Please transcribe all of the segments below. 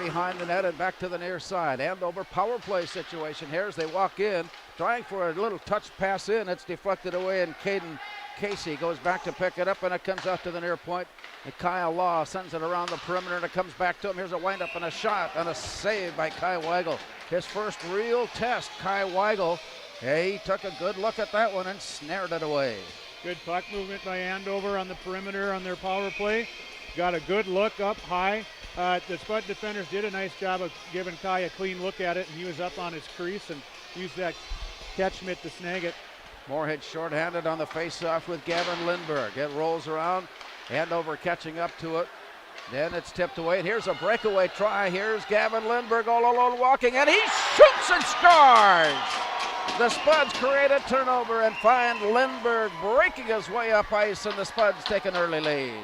behind the net and back to the near side. Andover power play situation here as they walk in, trying for a little touch pass in. It's deflected away, and Caden Casey goes back to pick it up, and it comes out to the near point. And Kyle Law sends it around the perimeter, and it comes back to him. Here's a windup and a shot and a save by Kai Weigel. His first real test, Kai Weigel. He took a good look at that one and snared it away. Good puck movement by Andover on the perimeter on their power play. Got a good look up high. The Spud defenders did a nice job of giving Kai a clean look at it, and he was up on his crease and used that catch mitt to snag it. Moorhead shorthanded on the face-off with Gavin Lindberg. It rolls around. Andover catching up to it. Then it's tipped away, and here's a breakaway try. Here's Gavin Lindberg all alone walking, and he shoots and scores! The Spuds create a turnover and find Lindberg breaking his way up ice, and the Spuds take an early lead.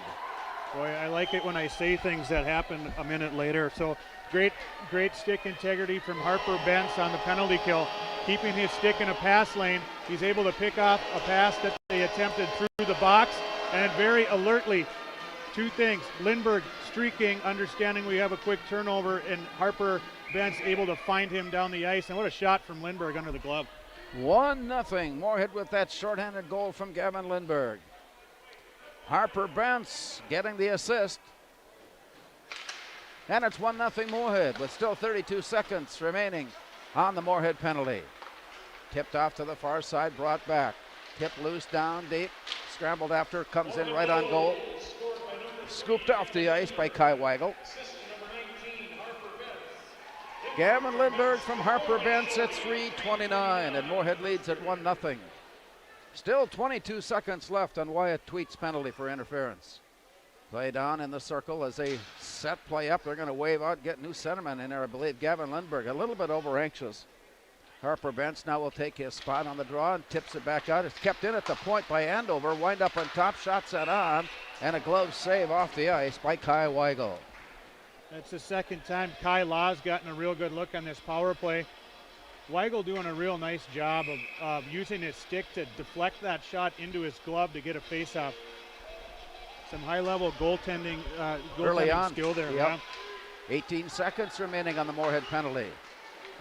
Boy, I like it when I say things that happen a minute later. So great stick integrity from Harper Bentz on the penalty kill. Keeping his stick in a pass lane, he's able to pick off a pass that they attempted through the box, and very alertly, two things, Lindberg streaking, understanding we have a quick turnover, and Harper Bentz able to find him down the ice, and what a shot from Lindberg under the glove. 1-0, Moorhead with that shorthanded goal from Gavin Lindberg. Harper Bentz getting the assist. And it's 1-0 Moorhead with still 32 seconds remaining on the Moorhead penalty. Tipped off to the far side, brought back. Tipped loose down deep, scrambled after, comes in right on goal. Scooped off the ice by Kai Weigel. Gavin Lindberg from Harper Bentz at 3:29, and Moorhead leads at 1-0. Still 22 seconds left on Wyatt Tweet's penalty for interference. Play down in the circle as they set play up. They're going to wave out, get new centerman in there, I believe. Gavin Lindberg a little bit over anxious. Harper Bentz now will take his spot on the draw and tips it back out. It's kept in at the point by Andover. Wind up on top, shot set on, and a glove save off the ice by Kai Weigel. That's the second time Kai Law's gotten a real good look on this power play. Weigel doing a real nice job of using his stick to deflect that shot into his glove to get a face-off. Some high-level goaltending skill there. Yep. Yeah. 18 seconds remaining on the Moorhead penalty.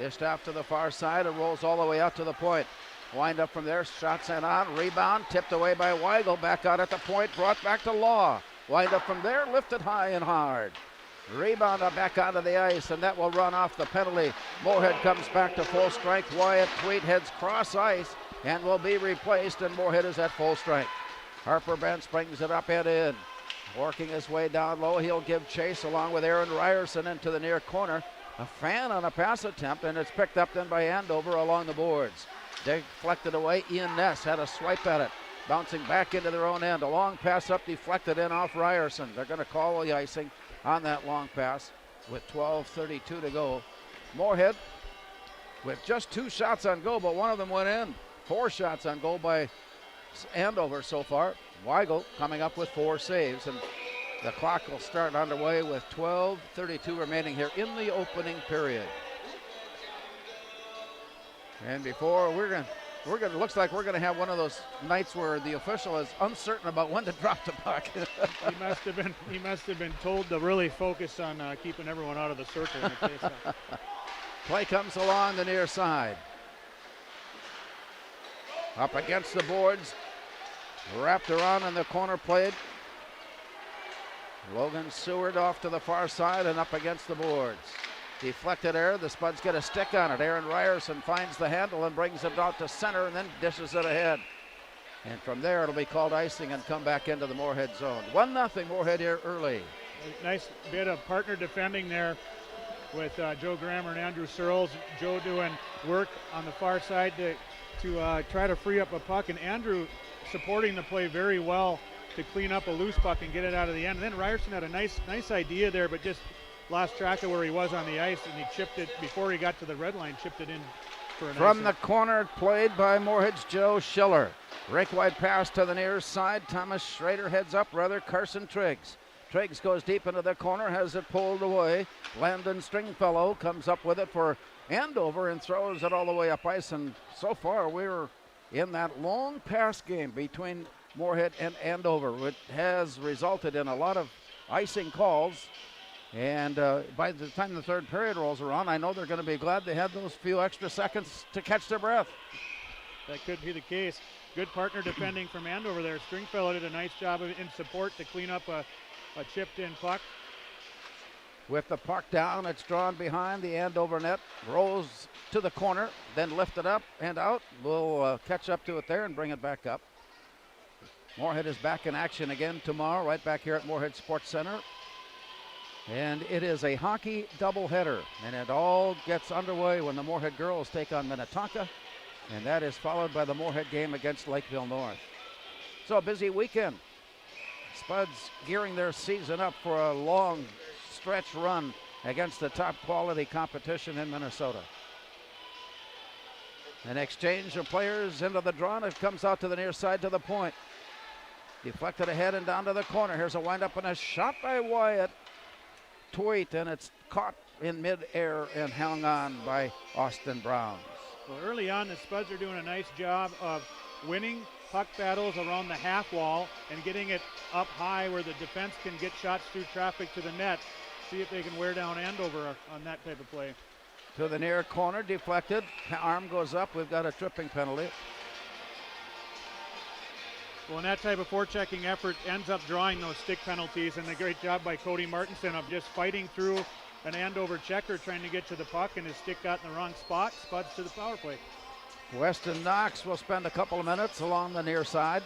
Dished off to the far side. It rolls all the way out to the point. Wind up from there. Shot sent on. Rebound. Tipped away by Weigel. Back out at the point. Brought back to Law. Wind up from there. Lifted high and hard. Rebound back onto the ice, and that will run off the penalty. Moorhead comes back to full strength. Wyatt Tweet heads cross ice and will be replaced, and Moorhead is at full strength. Harper Bentz brings it up and in. Working his way down low, he'll give chase along with Aaron Ryerson into the near corner. A fan on a pass attempt, and it's picked up then by Andover along the boards. Deflected away. Ian Ness had a swipe at it. Bouncing back into their own end. A long pass up, deflected in off Ryerson. They're going to call the icing on that long pass with 12:32 to go. Moorhead with just 2 shots on goal, but one of them went in. 4 shots on goal by Andover so far. Weigel coming up with 4 saves, and the clock will start underway with 12:32 remaining here in the opening period. And before looks like we're gonna have one of those nights where the official is uncertain about when to drop the puck. He must have been told to really focus on keeping everyone out of the circle in the face-off. Play comes along the near side. Up against the boards, wrapped around in the corner plate. Logan Seward off to the far side and up against the boards. Deflected air, the Spuds get a stick on it. Aaron Ryerson finds the handle and brings it out to center and then dishes it ahead. And from there it'll be called icing and come back into the Moorhead zone. 1-0 Moorhead here early. A nice bit of partner defending there with Joe Grammer and Andrew Searles. Joe doing work on the far side to try to free up a puck, and Andrew supporting the play very well to clean up a loose puck and get it out of the end. And then Ryerson had a nice idea there, but just lost track of where he was on the ice, and he chipped it before he got to the red line, chipped it in for an From the corner, played by Moorhead's Joe Schiller. Rake wide pass to the near side. Thomas Schrader heads up, Carson Triggs. Triggs goes deep into the corner, has it pulled away. Landon Stringfellow comes up with it for Andover and throws it all the way up ice. And so far, we're in that long pass game between Moorhead and Andover, which has resulted in a lot of icing calls. And by the time the third period rolls around, I know they're going to be glad they had those few extra seconds to catch their breath. That could be the case. Good partner defending from Andover there. Stringfellow did a nice job in support to clean up a chipped in puck. With the puck down, it's drawn behind the Andover net, rolls to the corner, then lifted up and out. We'll catch up to it there and bring it back up. Moorhead is back in action again tomorrow, right back here at Moorhead Sports Center. And it is a hockey doubleheader, and it all gets underway when the Moorhead girls take on Minnetonka, and that is followed by the Moorhead game against Lakeville North. So a busy weekend. Spuds gearing their season up for a long stretch run against the top quality competition in Minnesota. An exchange of players into the draw, and it comes out to the near side to the point. Deflected ahead and down to the corner. Here's a windup and a shot by Wyatt Tweet, and it's caught in midair and hung on by Austin Browns. Well, early on, the Spuds are doing a nice job of winning puck battles around the half wall and getting it up high where the defense can get shots through traffic to the net. See if they can wear down Andover on that type of play. To the near corner, deflected. Arm goes up. We've got a tripping penalty. Well, and that type of forechecking effort ends up drawing those stick penalties, and a great job by Cody Martinson of just fighting through an Andover checker trying to get to the puck, and his stick got in the wrong spot. Spuds to the power play. Weston Knox will spend a couple of minutes along the near side.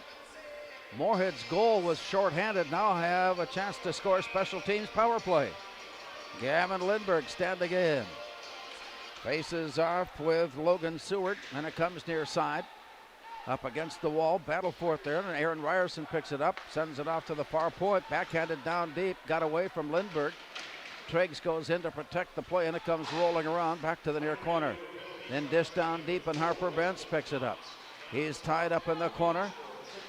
Moorhead's goal was shorthanded. Now have a chance to score special teams power play. Gavin Lindberg standing in. Faces off with Logan Seward, and it comes near side. Up against the wall, battle for it there, and Aaron Ryerson picks it up, sends it off to the far point, backhanded down deep, got away from Lindberg. Triggs goes in to protect the play, and it comes rolling around back to the near corner. Then dish down deep, and Harper Bentz picks it up. He's tied up in the corner.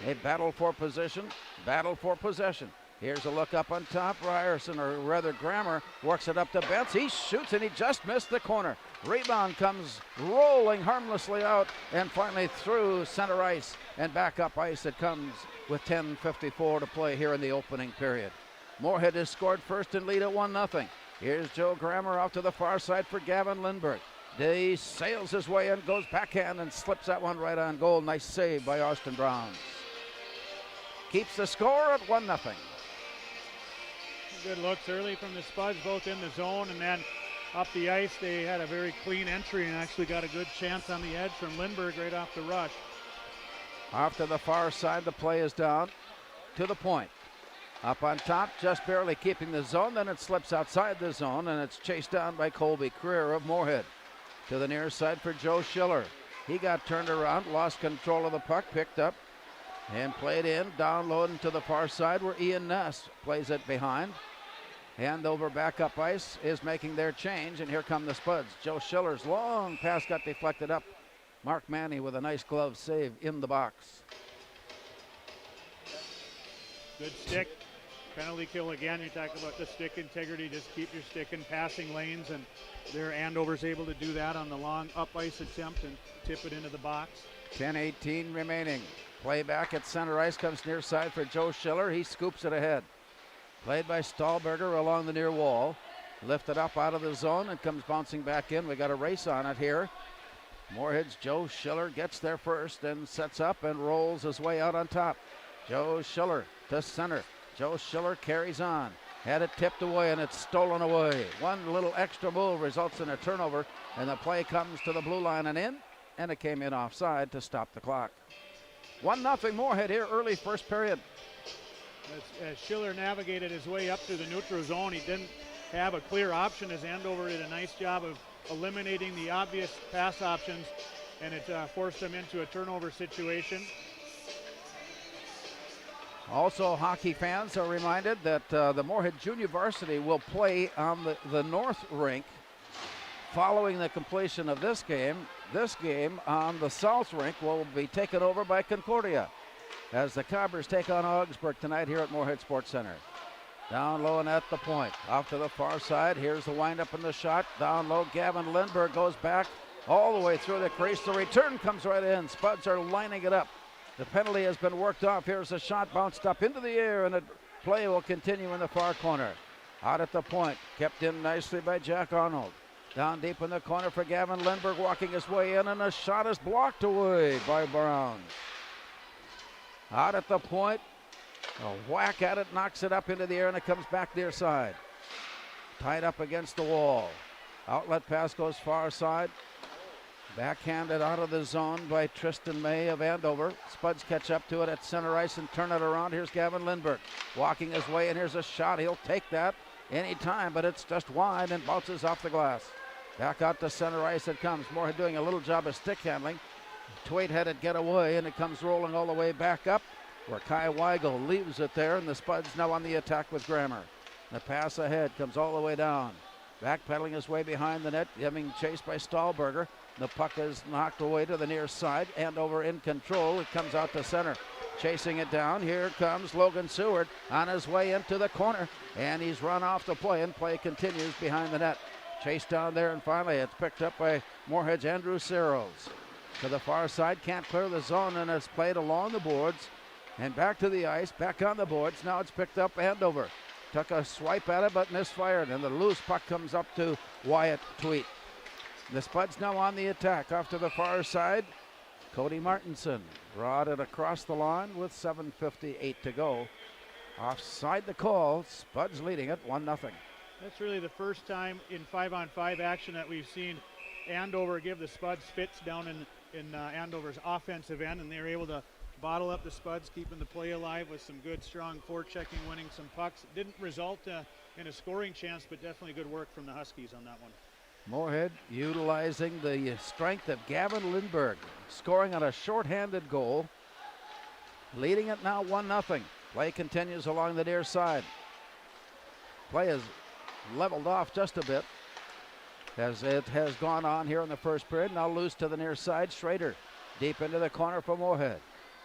They battle for position, battle for possession. Here's a look up on top. Ryerson, or rather Grammer, works it up to Bentz. He shoots, and he just missed the corner. Rebound comes rolling harmlessly out and finally through center ice and back up ice it comes with 10:54 to play here in the opening period. Moorhead has scored first and lead at 1-0. Here's Joe Grammer out to the far side for Gavin Lindberg. He sails his way in, goes backhand and slips that one right on goal. Nice save by Austin Browns. Keeps the score at 1-0. Good looks early from the Spuds, both in the zone and then up the ice. They had a very clean entry and actually got a good chance on the edge from Lindberg right off the rush. Off to the far side, the play is down to the point. Up on top, just barely keeping the zone, then it slips outside the zone, and it's chased down by Colby Creer of Moorhead. To the near side for Joe Schiller. He got turned around, lost control of the puck, picked up, and played in, down low and to the far side where Ian Ness plays it behind. Andover back up ice is making their change, and here come the Spuds. Joe Schiller's long pass got deflected up. Mark Manny with a nice glove save in the box. Good stick. Penalty kill again. You talk about the stick integrity. Just keep your stick in passing lanes, and there Andover's able to do that on the long up ice attempt and tip it into the box. 10:18 remaining. Play back at center ice comes near side for Joe Schiller. He scoops it ahead. Played by Stahlberger along the near wall. Lifted up out of the zone and comes bouncing back in. We got a race on it here. Moorhead's Joe Schiller gets there first and sets up and rolls his way out on top. Joe Schiller to center. Joe Schiller carries on. Had it tipped away and it's stolen away. One little extra move results in a turnover, and the play comes to the blue line and in, and it came in offside to stop the clock. 1-0 Moorhead here early first period. As Schiller navigated his way up through the neutral zone, he didn't have a clear option as Andover did a nice job of eliminating the obvious pass options, and it forced him into a turnover situation. Also, hockey fans are reminded that the Moorhead Junior Varsity will play on the north rink following the completion of this game. This game on the south rink will be taken over by Concordia as the Cobbers take on Augsburg tonight here at Moorhead Sports Center. Down low and at the point. Off to the far side. Here's the windup and the shot. Down low, Gavin Lindberg goes back all the way through the crease. The return comes right in. Spuds are lining it up. The penalty has been worked off. Here's a shot bounced up into the air, and the play will continue in the far corner. Out at the point, kept in nicely by Jack Arnold. Down deep in the corner for Gavin Lindbergh, walking his way in, and a shot is blocked away by Brown. Out at the point, a whack at it, knocks it up into the air, and it comes back near side. Tied up against the wall. Outlet pass goes far side. Backhanded out of the zone by Tristan May of Andover. Spuds catch up to it at center ice and turn it around. Here's Gavin Lindbergh walking his way, and here's a shot. He'll take that any time, but it's just wide and bounces off the glass. Back out to center ice it comes. Moorhead doing a little job of stick handling. Twait had it get away, and it comes rolling all the way back up where Kai Weigel leaves it there, and the Spuds now on the attack with Grammer. The pass ahead comes all the way down. Backpedaling his way behind the net, getting chased by Stahlberger. The puck is knocked away to the near side. Andover in control. It comes out to center. Chasing it down. Here comes Logan Seward on his way into the corner. And he's run off the play, and play continues behind the net. Chased down there, and finally it's picked up by Moorhead's Andrew Searles. To the far side, can't clear the zone, and it's played along the boards. And back to the ice, back on the boards. Now it's picked up Andover. Took a swipe at it, but misfired, and the loose puck comes up to Wyatt Tweet. The Spuds now on the attack off to the far side. Cody Martinson brought it across the line with 7:58 to go. Offside the call, Spuds leading it 1-0. That's really the first time in 5-on-5 action that we've seen Andover give the Spuds fits down in Andover's offensive end, and they're able to bottle up the Spuds, keeping the play alive with some good, strong forechecking, winning some pucks. It didn't result in a scoring chance, but definitely good work from the Huskies on that one. Moorhead utilizing the strength of Gavin Lindbergh, scoring on a shorthanded goal, leading it now 1-0. Play continues along the near side. Play is leveled off just a bit as it has gone on here in the first period. Now loose to the near side. Schrader deep into the corner for Moorhead.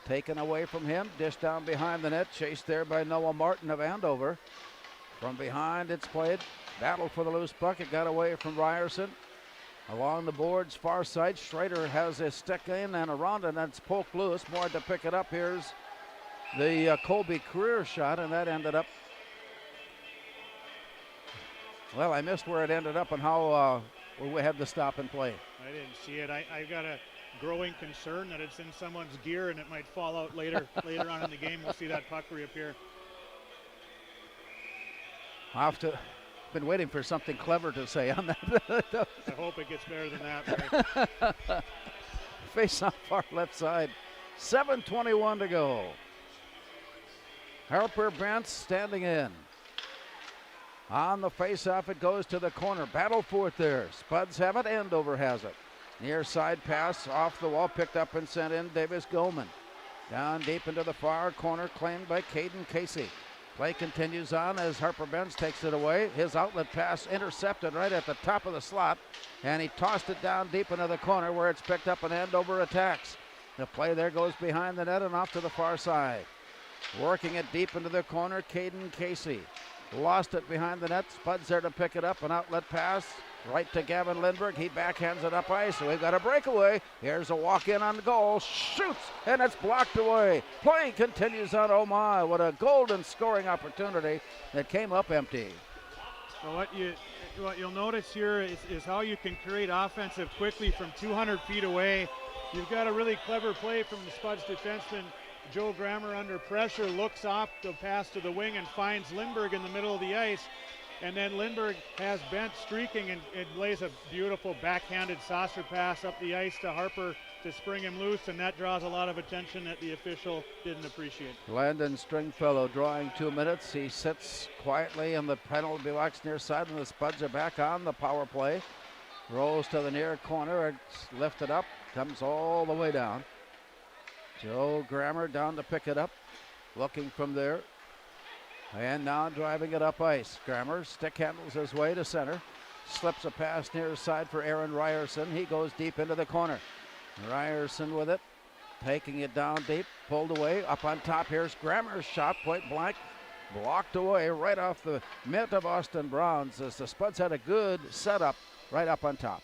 Taken away from him, dish down behind the net, chased there by Noah Martin of Andover. From behind it's played, battle for the loose puck, it got away from Ryerson. Along the boards, far side, Schrader has his stick in and around it, and it's poked loose. More to pick it up. Here's the Colby career shot, and that ended up, well, I missed where it ended up and how we had to stop and play. I didn't see it. I got a growing concern that it's in someone's gear and it might fall out later on in the game. We'll see that puck reappear. Been waiting for something clever to say on that. I hope it gets better than that. Face on far left side. 7:21 to go. Harper Bentz standing in. On the face-off, it goes to the corner. Battle for it there. Spuds have it. Andover has it. Near side pass off the wall, picked up and sent in. Davis Gilman. Down deep into the far corner, claimed by Caden Casey. Play continues on as Harper Bentz takes it away. His outlet pass intercepted right at the top of the slot, and he tossed it down deep into the corner where it's picked up and Andover attacks. The play there goes behind the net and off to the far side. Working it deep into the corner, Caden Casey. Lost it behind the net. Spuds there to pick it up. An outlet pass right to Gavin Lindbergh. He backhands it up ice. So we've got a breakaway. Here's a walk-in on the goal. Shoots, and it's blocked away. Play continues on. Oh my, what a golden scoring opportunity that came up empty. So what you'll notice here is how you can create offensive quickly from 200 feet away. You've got a really clever play from the Spuds defenseman. Joe Grammer under pressure looks off the pass to the wing and finds Lindbergh in the middle of the ice. And then Lindbergh has Bent streaking and lays a beautiful backhanded saucer pass up the ice to Harper to spring him loose, and that draws a lot of attention that the official didn't appreciate. Landon Stringfellow drawing 2 minutes. He sits quietly in the penalty box near side, and the Spuds are back on the power play. Rolls to the near corner, it's lifted up, comes all the way down. Joe Grammer down to pick it up, looking from there. And now driving it up ice. Grammer stick handles his way to center. Slips a pass near side for Aaron Ryerson. He goes deep into the corner. Ryerson with it. Taking it down deep. Pulled away. Up on top. Here's Grammer's shot. Point blank. Blocked away right off the mitt of Austin Browns as the Spuds had a good setup right up on top.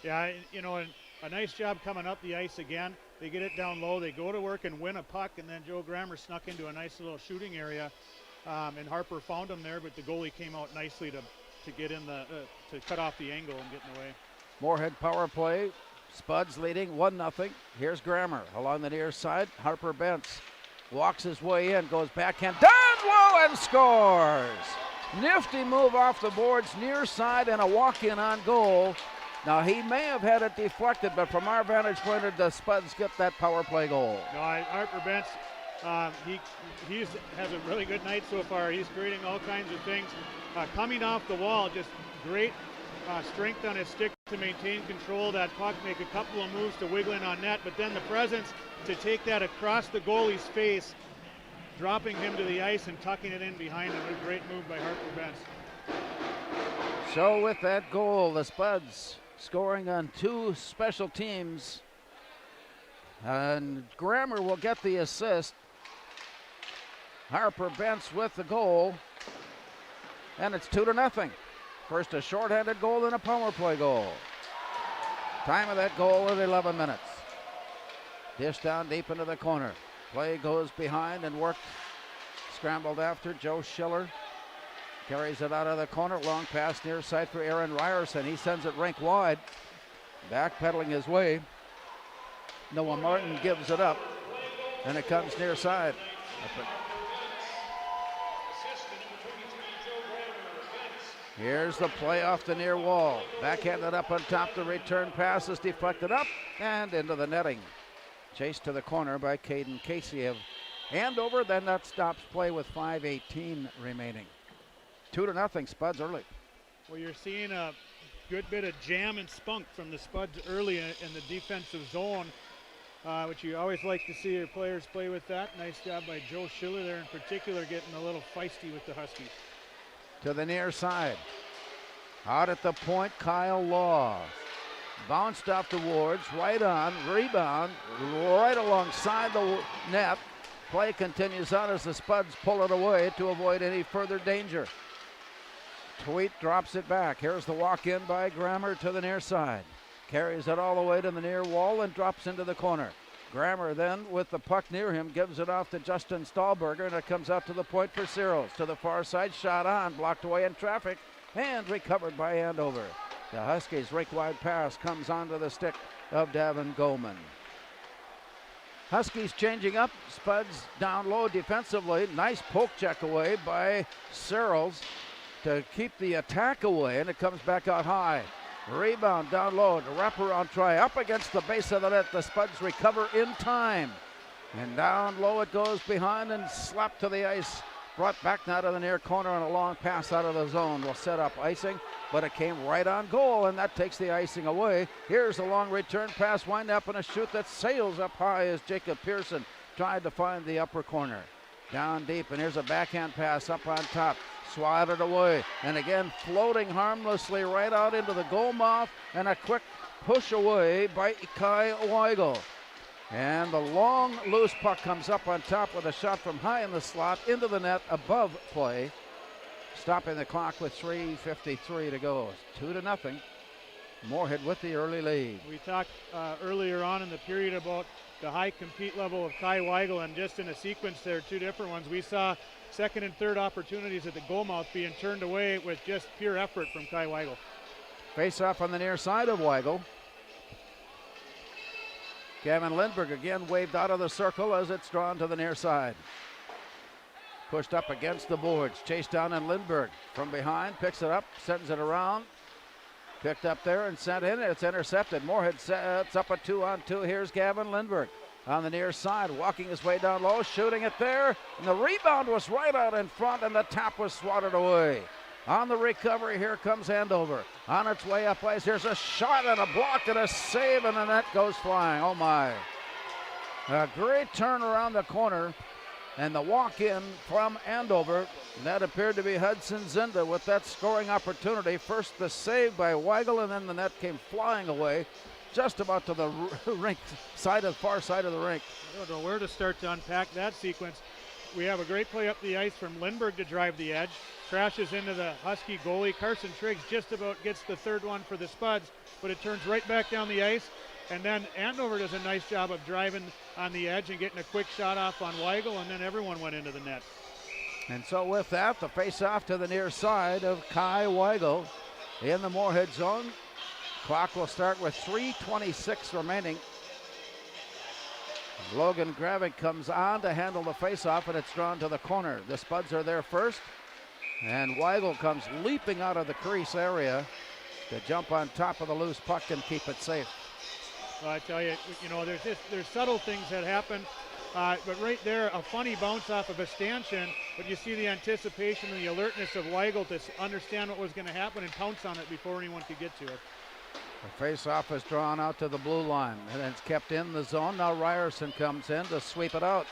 Yeah, you know, a nice job coming up the ice again. They get it down low. They go to work and win a puck. And then Joe Grammer snuck into a nice little shooting area. and Harper found him there, but the goalie came out nicely to get in to cut off the angle and get in the way. Moorhead power play. Spuds leading 1-0. Here's Grammer along the near side. Harper Bentz walks his way in, goes backhand down low and scores. Nifty move off the boards near side and a walk-in on goal. Now he may have had it deflected, but from our vantage point, the Spuds get that power play goal. No, Harper Bentz, he has a really good night so far. He's creating all kinds of things. Coming off the wall, just great strength on his stick to maintain control of that puck, make a couple of moves to wiggle in on net, but then the presence to take that across the goalie's face, dropping him to the ice and tucking it in behind him. A great move by Harper Bentz. So with that goal, the Spuds scoring on 2 special teams, and Grammer will get the assist. Harper Bentz with the goal, and it's 2-0. First a shorthanded goal, then a power play goal. Time of that goal at 11 minutes. Dish down deep into the corner. Play goes behind and worked. Scrambled after. Joe Schiller carries it out of the corner. Long pass near side for Aaron Ryerson. He sends it rink wide. Backpedaling his way. Noah Martin gives it up. And it comes near side. Here's the play off the near wall. Backhanded up on top. The return pass is deflected up and into the netting. Chased to the corner by Caden Casey of Andover. Then that stops play with 5:18 remaining. 2-0 Spuds early. Well, you're seeing a good bit of jam and spunk from the Spuds early in the defensive zone, which you always like to see your players play with that. Nice job by Joe Schiller there in particular, getting a little feisty with the Huskies. To the near side. Out at the point, Kyle Law. Bounced off the Wards, right on, rebound, right alongside the net. Play continues on as the Spuds pull it away to avoid any further danger. Tweet drops it back. Here's the walk-in by Grammer to the near side. Carries it all the way to the near wall and drops into the corner. Grammer then, with the puck near him, gives it off to Justin Stahlberger, and it comes out to the point for Searles. To the far side, shot on, blocked away in traffic, and recovered by Andover. The Huskies' rink-wide pass comes onto the stick of Davin Goldman. Huskies changing up. Spuds down low defensively. Nice poke check away by Searles to keep the attack away, and it comes back out high. Rebound down low, the wraparound try up against the base of the net. The Spuds recover in time. And down low it goes behind and slapped to the ice. Brought back now to the near corner on a long pass out of the zone. Will set up icing, but it came right on goal, and that takes the icing away. Here's a long return pass, wind up and a shoot that sails up high as Jacob Pearson tried to find the upper corner. Down deep, and here's a backhand pass up on top. Swatted away, and again floating harmlessly right out into the goal mouth, and a quick push away by Kai Weigel. And the long loose puck comes up on top with a shot from high in the slot into the net above play, stopping the clock with 3:53 to go. 2-0. Moorhead with the early lead. We talked earlier on in the period about the high compete level of Kai Weigel, and just in a sequence there, 2 different ones. We saw second and third opportunities at the goal mouth being turned away with just pure effort from Kai Weigel. Face off on the near side of Weigel. Gavin Lindberg again waved out of the circle as it's drawn to the near side. Pushed up against the boards. Chased down, and Lindberg from behind picks it up, sends it around. Picked up there and sent in. It's intercepted. Moorhead sets up a 2-on-2. Here's Gavin Lindberg on the near side, walking his way down low, shooting it there. And the rebound was right out in front, and the tap was swatted away. On the recovery, here comes Andover. On its way up ice, here's a shot and a block and a save, and the net goes flying. Oh my. A great turn around the corner, and the walk-in from Andover. That appeared to be Hudson Zinda with that scoring opportunity. First the save by Weigel, and then the net came flying away, just about to the rink side of far side of the rink. I don't know where to start to unpack that sequence. We have a great play up the ice from Lindberg to drive the edge. Crashes into the Husky goalie. Carson Triggs just about gets the third one for the Spuds, but it turns right back down the ice. And then Andover does a nice job of driving on the edge and getting a quick shot off on Weigel, and then everyone went into the net. And so with that, the face-off to the near side of Kai Weigel in the Moorhead zone. Clock will start with 3:26 remaining. Logan Gravik comes on to handle the face-off, and it's drawn to the corner. The Spuds are there first, and Weigel comes leaping out of the crease area to jump on top of the loose puck and keep it safe. Well, I tell you, there's subtle things that happen, but right there, a funny bounce off of a stanchion, but you see the anticipation and the alertness of Weigel to understand what was going to happen and pounce on it before anyone could get to it. The face-off is drawn out to the blue line, and it's kept in the zone. Now Ryerson comes in to sweep it out.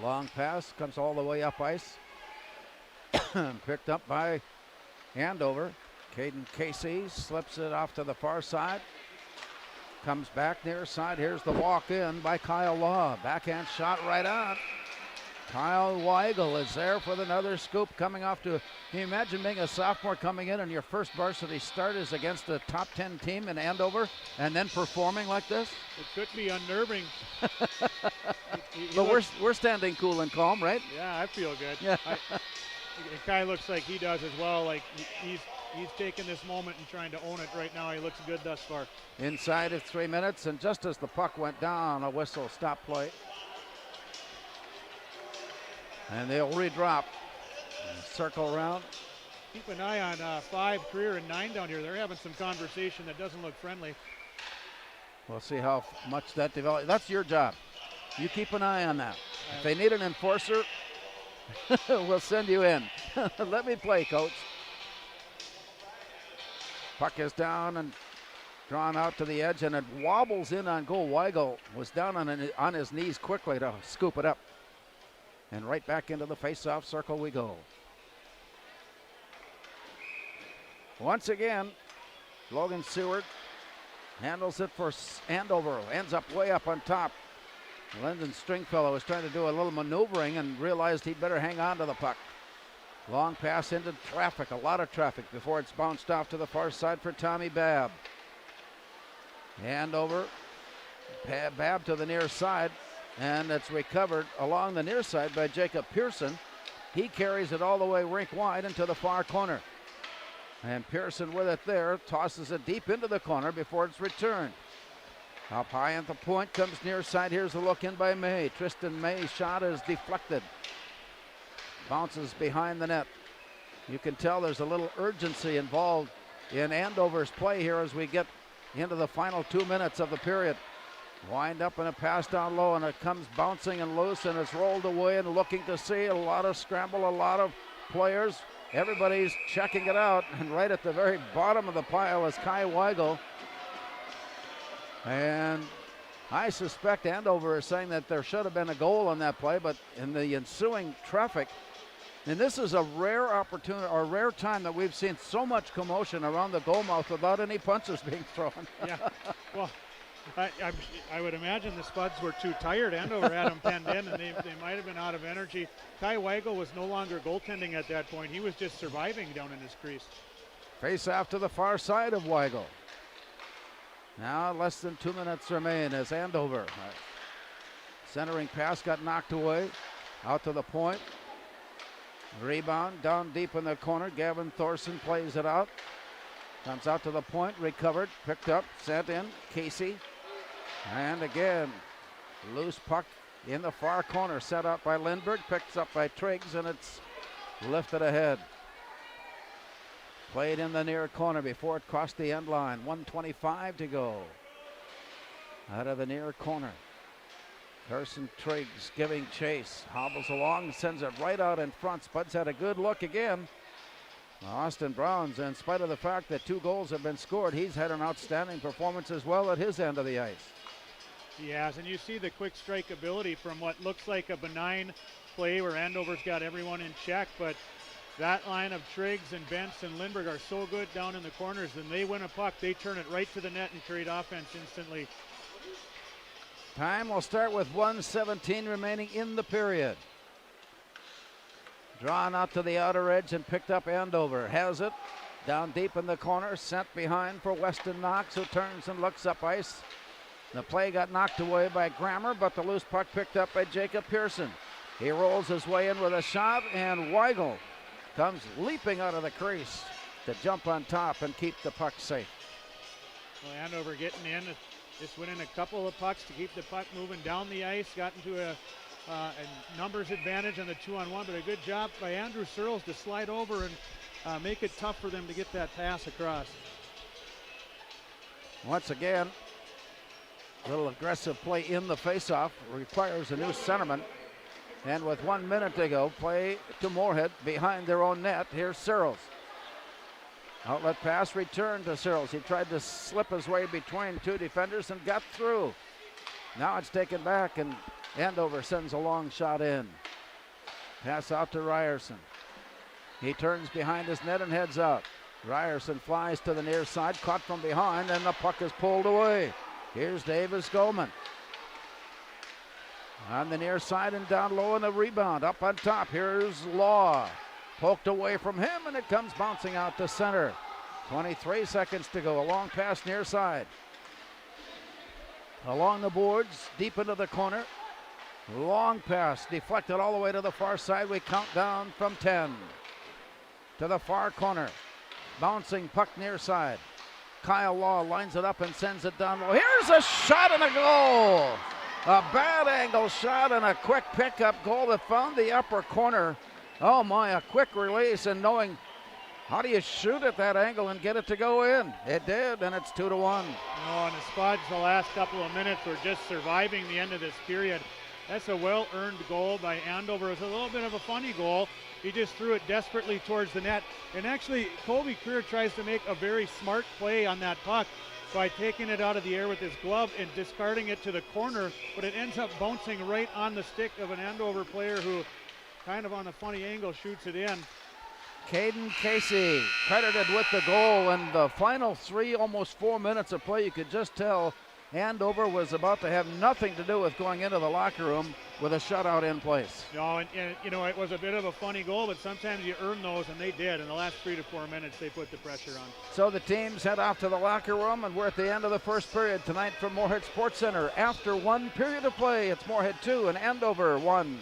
Long pass comes all the way up ice. Picked up by Andover. Caden Casey slips it off to the far side. Comes back near side. Here's the walk in by Kyle Law. Backhand shot right on. Kyle Weigel is there for another scoop coming off to, can you imagine being a sophomore coming in and your first varsity start is against a top 10 team in Andover and then performing like this? It could be unnerving. But we're standing cool and calm, right? Yeah, I feel good. Yeah. Kai looks like he does as well. Like he's taking this moment and trying to own it right now. He looks good thus far. Inside of 3 minutes, and just as the puck went down, a whistle stop play. And they'll redrop. Circle around. Keep an eye on 5 career and 9 down here. They're having some conversation that doesn't look friendly. We'll see how much that develops. That's your job. You keep an eye on that. If they need an enforcer, we'll send you in. Let me play, coach. Puck is down and drawn out to the edge, and it wobbles in on goal. Weigel was down on his knees quickly to scoop it up. And right back into the face-off circle we go. Once again, Logan Seward handles it for Andover. Ends up way up on top. Lyndon Stringfellow was trying to do a little maneuvering and realized he'd better hang on to the puck. Long pass into traffic, a lot of traffic before it's bounced off to the far side for Tommy Babb. Andover, Babb to the near side. And it's recovered along the near side by Jacob Pearson. He carries it all the way rink wide into the far corner. And Pearson with it there, tosses it deep into the corner before it's returned. Up high at the point, comes near side. Here's the look in by May. Tristan May's shot is deflected. Bounces behind the net. You can tell there's a little urgency involved in Andover's play here as we get into the final 2 minutes of the period. Wind up and a pass down low, and it comes bouncing and loose, and it's rolled away and looking to see a lot of scramble, a lot of players. Everybody's checking it out, and right at the very bottom of the pile is Kai Weigel. And I suspect Andover is saying that there should have been a goal on that play, but in the ensuing traffic, and this is a rare opportunity, or rare time that we've seen so much commotion around the goal mouth without any punches being thrown. Yeah, well, I would imagine the Spuds were too tired. Andover had them penned in, and they might have been out of energy. Kai Weigel was no longer goaltending at that point. He was just surviving down in his crease. Face off to the far side of Weigel. Now less than 2 minutes remain as Andover. Centering pass got knocked away. Out to the point. Rebound down deep in the corner. Gavin Thorson plays it out. Comes out to the point, recovered, picked up, sent in. Casey. And again, loose puck in the far corner, set up by Lindbergh, picked up by Triggs, and it's lifted ahead. Played in the near corner before it crossed the end line. 1:25 to go. Out of the near corner. Carson Triggs giving chase. Hobbles along, sends it right out in front. Spuds had a good look again. Austin Browns, in spite of the fact that 2 goals have been scored, he's had an outstanding performance as well at his end of the ice. He has, and you see the quick strike ability from what looks like a benign play where Andover's got everyone in check, but that line of Triggs and Bentz and Lindbergh are so good down in the corners. When they win a puck, they turn it right to the net and create offense instantly. Time will start with 1:17 remaining in the period. Drawn out to the outer edge and picked up Andover. Has it down deep in the corner, sent behind for Weston Knox, who turns and looks up ice. The play got knocked away by Grammer, but the loose puck picked up by Jacob Pearson. He rolls his way in with a shot, and Weigel comes leaping out of the crease to jump on top and keep the puck safe. Well, Andover getting in, just winning a couple of pucks to keep the puck moving down the ice, got into a numbers advantage on the 2-on-1, but a good job by Andrew Searles to slide over and make it tough for them to get that pass across. Once again, a little aggressive play in the faceoff requires a new centerman. And with 1 minute to go, play to Moorhead behind their own net. Here's Searles. Outlet pass returned to Searles. He tried to slip his way between two defenders and got through. Now it's taken back, and Andover sends a long shot in. Pass out to Ryerson. He turns behind his net and heads out. Ryerson flies to the near side, caught from behind, and the puck is pulled away. Here's Davis Goldman. On the near side and down low in the rebound. Up on top, here's Law. Poked away from him, and it comes bouncing out to center. 23 seconds to go. A long pass near side. Along the boards, deep into the corner. Long pass, deflected all the way to the far side. We count down from 10. To the far corner. Bouncing puck near side. Kyle Law lines it up and sends it down low. Here's a shot and a goal. A bad angle shot and a quick pickup goal that found the upper corner. Oh my, a quick release, and knowing how do you shoot at that angle and get it to go in? It did, and it's 2-1. And the Spuds the last couple of minutes were just surviving the end of this period. That's a well-earned goal by Andover. It was a little bit of a funny goal. He just threw it desperately towards the net. And actually, Colby Creer tries to make a very smart play on that puck by taking it out of the air with his glove and discarding it to the corner, but it ends up bouncing right on the stick of an Andover player who kind of on a funny angle shoots it in. Caden Casey credited with the goal, and the final almost 4 minutes of play, you could just tell Andover was about to have nothing to do with going into the locker room with a shutout in place. No, and it was a bit of a funny goal, but sometimes you earn those, and they did. In the last 3 to 4 minutes, they put the pressure on. So the teams head off to the locker room, and we're at the end of the first period tonight from Moorhead Sports Center. After 1 period of play, it's Moorhead 2 and Andover 1.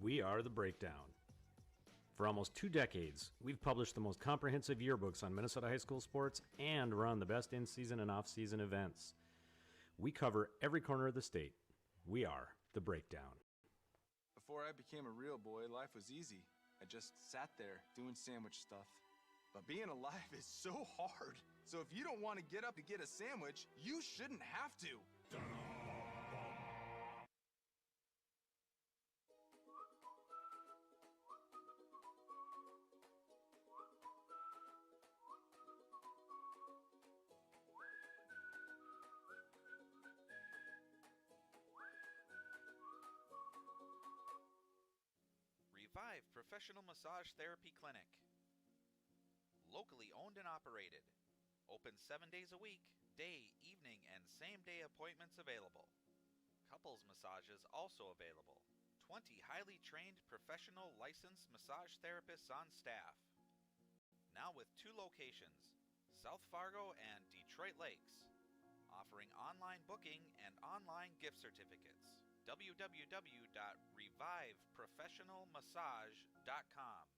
We are The Breakdown. For almost 2 decades, we've published the most comprehensive yearbooks on Minnesota high school sports and run the best in-season and off-season events. We cover every corner of the state. We are The Breakdown. Before I became a real boy, life was easy. I just sat there doing sandwich stuff. But being alive is so hard. So if you don't want to get up to get a sandwich, you shouldn't have to. Revive Professional Massage Therapy Clinic. Locally owned and operated. Open 7 days a week, day, evening, and same-day appointments available. Couples massages also available. 20 highly trained professional licensed massage therapists on staff. Now with 2 locations, South Fargo and Detroit Lakes. Offering online booking and online gift certificates. www.reviveprofessionalmassage.com.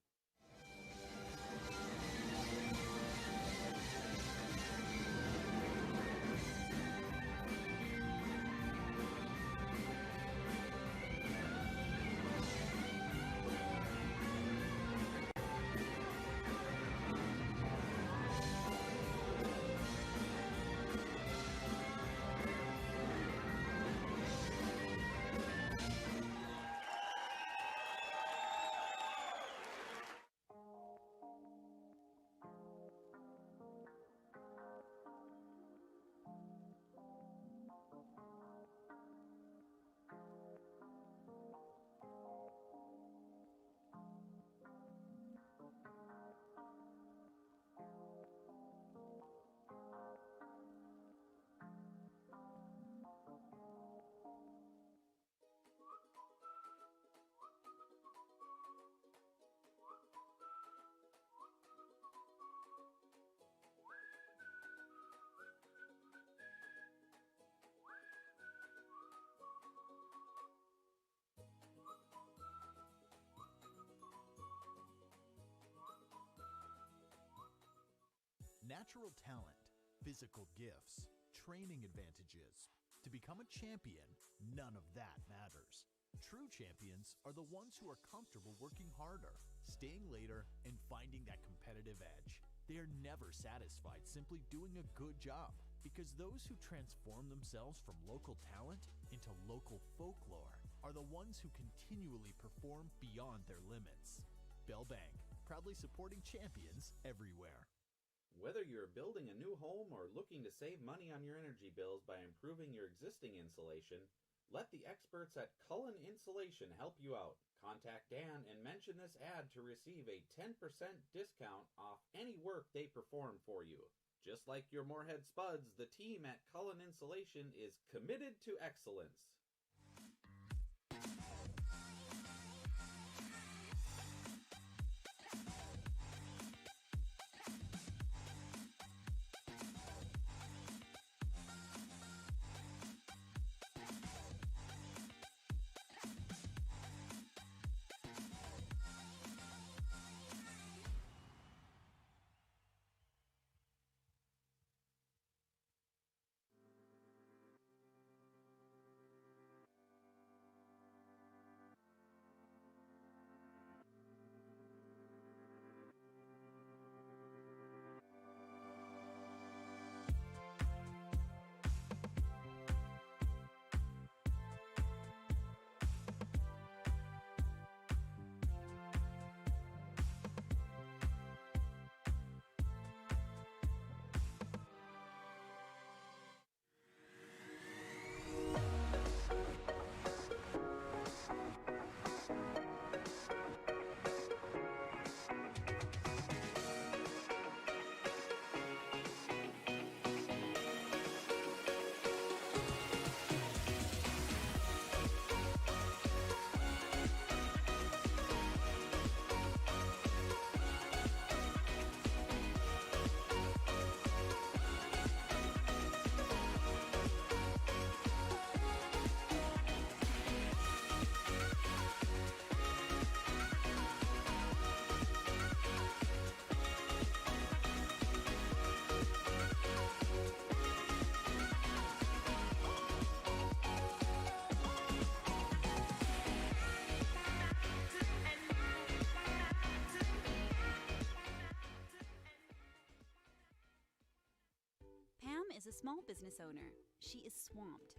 natural talent, physical gifts, training advantages. To become a champion, none of that matters. True champions are the ones who are comfortable working harder, staying later, and finding that competitive edge. They are never satisfied simply doing a good job, because those who transform themselves from local talent into local folklore are the ones who continually perform beyond their limits. Bell Bank, proudly supporting champions everywhere. Whether you're building a new home or looking to save money on your energy bills by improving your existing insulation, let the experts at Cullen Insulation help you out. Contact Dan and mention this ad to receive a 10% discount off any work they perform for you. Just like your Moorhead Spuds, the team at Cullen Insulation is committed to excellence. is a small business owner. She is swamped.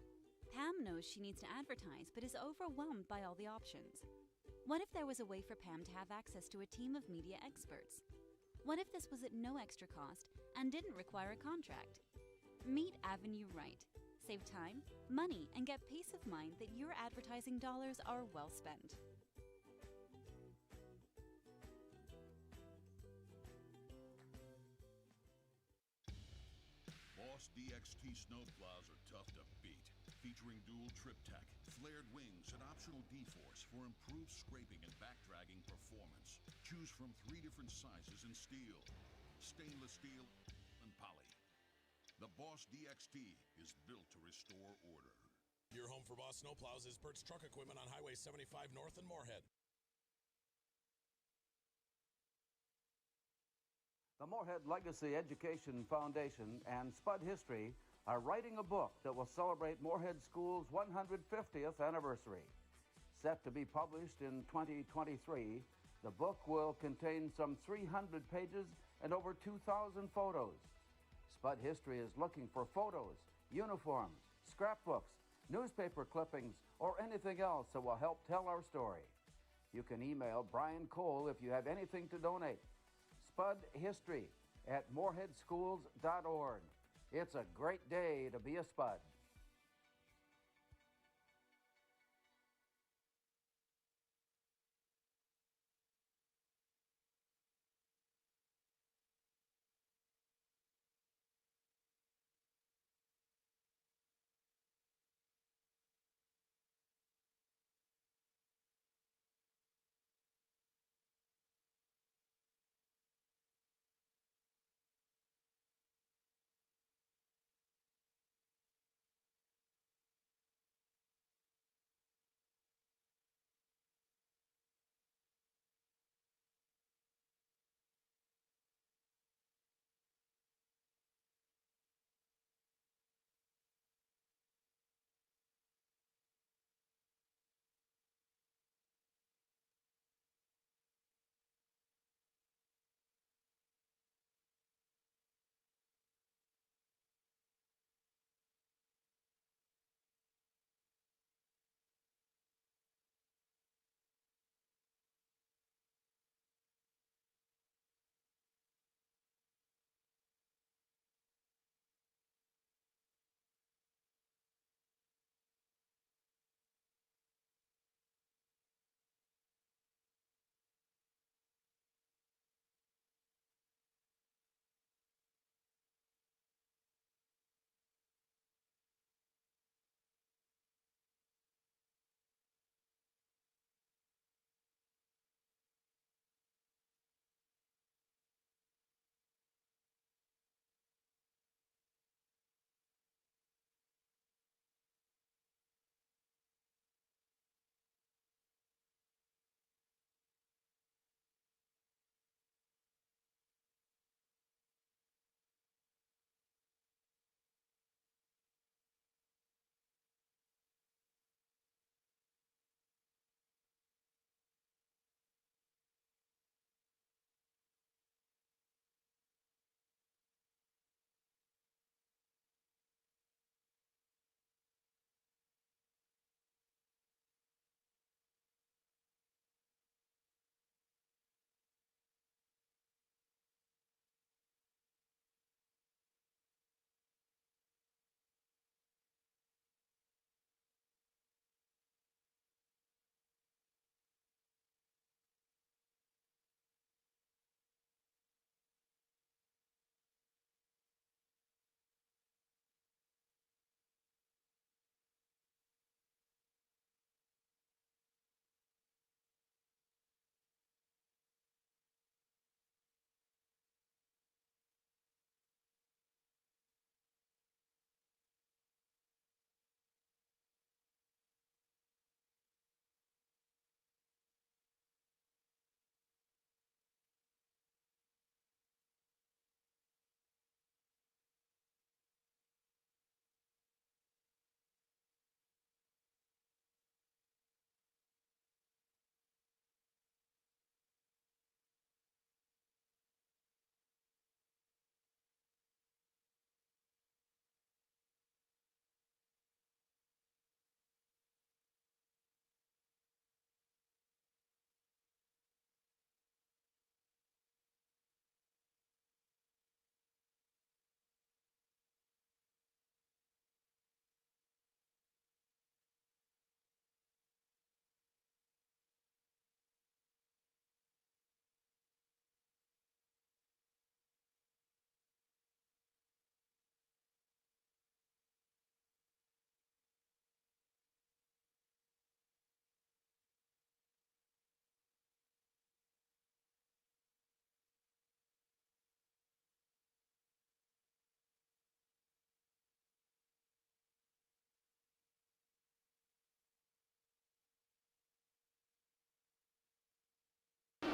Pam knows she needs to advertise, but is overwhelmed by all the options. What if there was a way for Pam to have access to a team of media experts? What if this was at no extra cost and didn't require a contract? Meet Avenue Right. Save time, money, and get peace of mind that your advertising dollars are well spent. Boss DXT snowplows are tough to beat. Featuring dual trip tech, flared wings, and optional D-force for improved scraping and backdragging performance. Choose from 3 different sizes in steel, stainless steel, and poly. The Boss DXT is built to restore order. Your home for Boss snowplows is Bert's Truck Equipment on Highway 75 North in Moorhead. The Moorhead Legacy Education Foundation and Spud History are writing a book that will celebrate Moorhead School's 150th anniversary. Set to be published in 2023, the book will contain some 300 pages and over 2,000 photos. Spud History is looking for photos, uniforms, scrapbooks, newspaper clippings, or anything else that will help tell our story. You can email Brian Cole if you have anything to donate. SpudHistory@moorheadschools.org. It's a great day to be a Spud.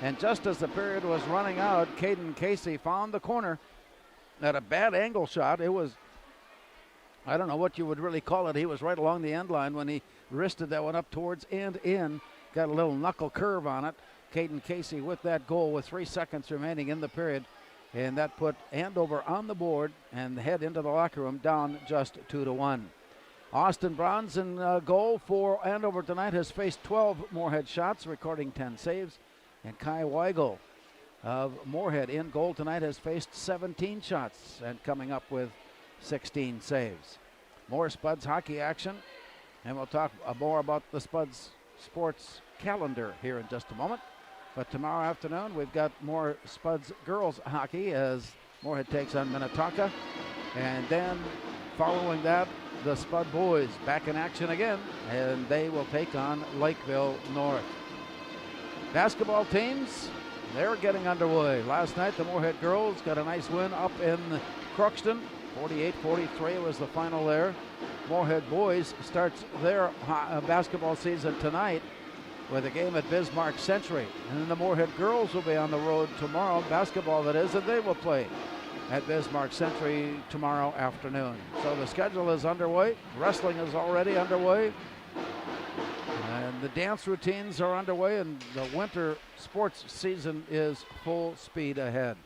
And just as the period was running out, Caden Casey found the corner at a bad angle shot. It was, I don't know what you would really call it. He was right along the end line when he wristed that one up towards and in. Got a little knuckle curve on it. Caden Casey with that goal with 3 seconds remaining in the period. And that put Andover on the board and head into the locker room down just 2-1. Austin Browns in goal for Andover tonight has faced 12 Moorhead shots, recording 10 saves. And Kai Weigel of Moorhead in goal tonight has faced 17 shots and coming up with 16 saves. More Spuds hockey action, and we'll talk more about the Spuds sports calendar here in just a moment. But tomorrow afternoon, we've got more Spuds girls hockey as Moorhead takes on Minnetonka. And then following that, the Spud boys back in action again, and they will take on Lakeville North. Basketball teams, they're getting underway. Last night, the Moorhead girls got a nice win up in Crookston. 48-43 was the final there. Moorhead boys starts their basketball season tonight with a game at Bismarck Century. And then the Moorhead girls will be on the road tomorrow, basketball that is, and they will play at Bismarck Century tomorrow afternoon. So the schedule is underway. Wrestling is already underway. And the dance routines are underway, and the winter sports season is full speed ahead.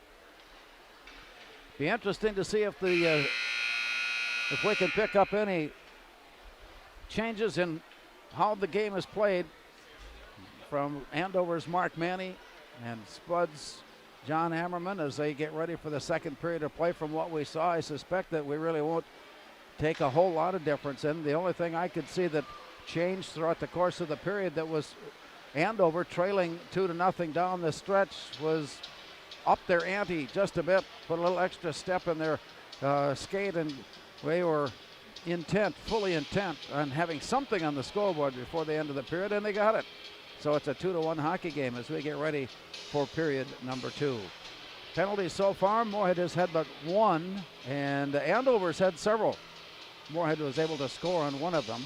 Be interesting to see if we can pick up any changes in how the game is played from Andover's Mark Manny and Spud's John Hammerman as they get ready for the second period of play. From what we saw, I suspect that we really won't take a whole lot of difference in. The only thing I could see that changed throughout the course of the period that was Andover trailing 2-0 down the stretch was up their ante just a bit, put a little extra step in their skate, and they were fully intent on having something on the scoreboard before the end of the period, and they got it. So it's a 2-1 hockey game as we get ready for period number 2. Penalties so far, Moorhead has had but one, and Andover's had several. Moorhead was able to score on one of them.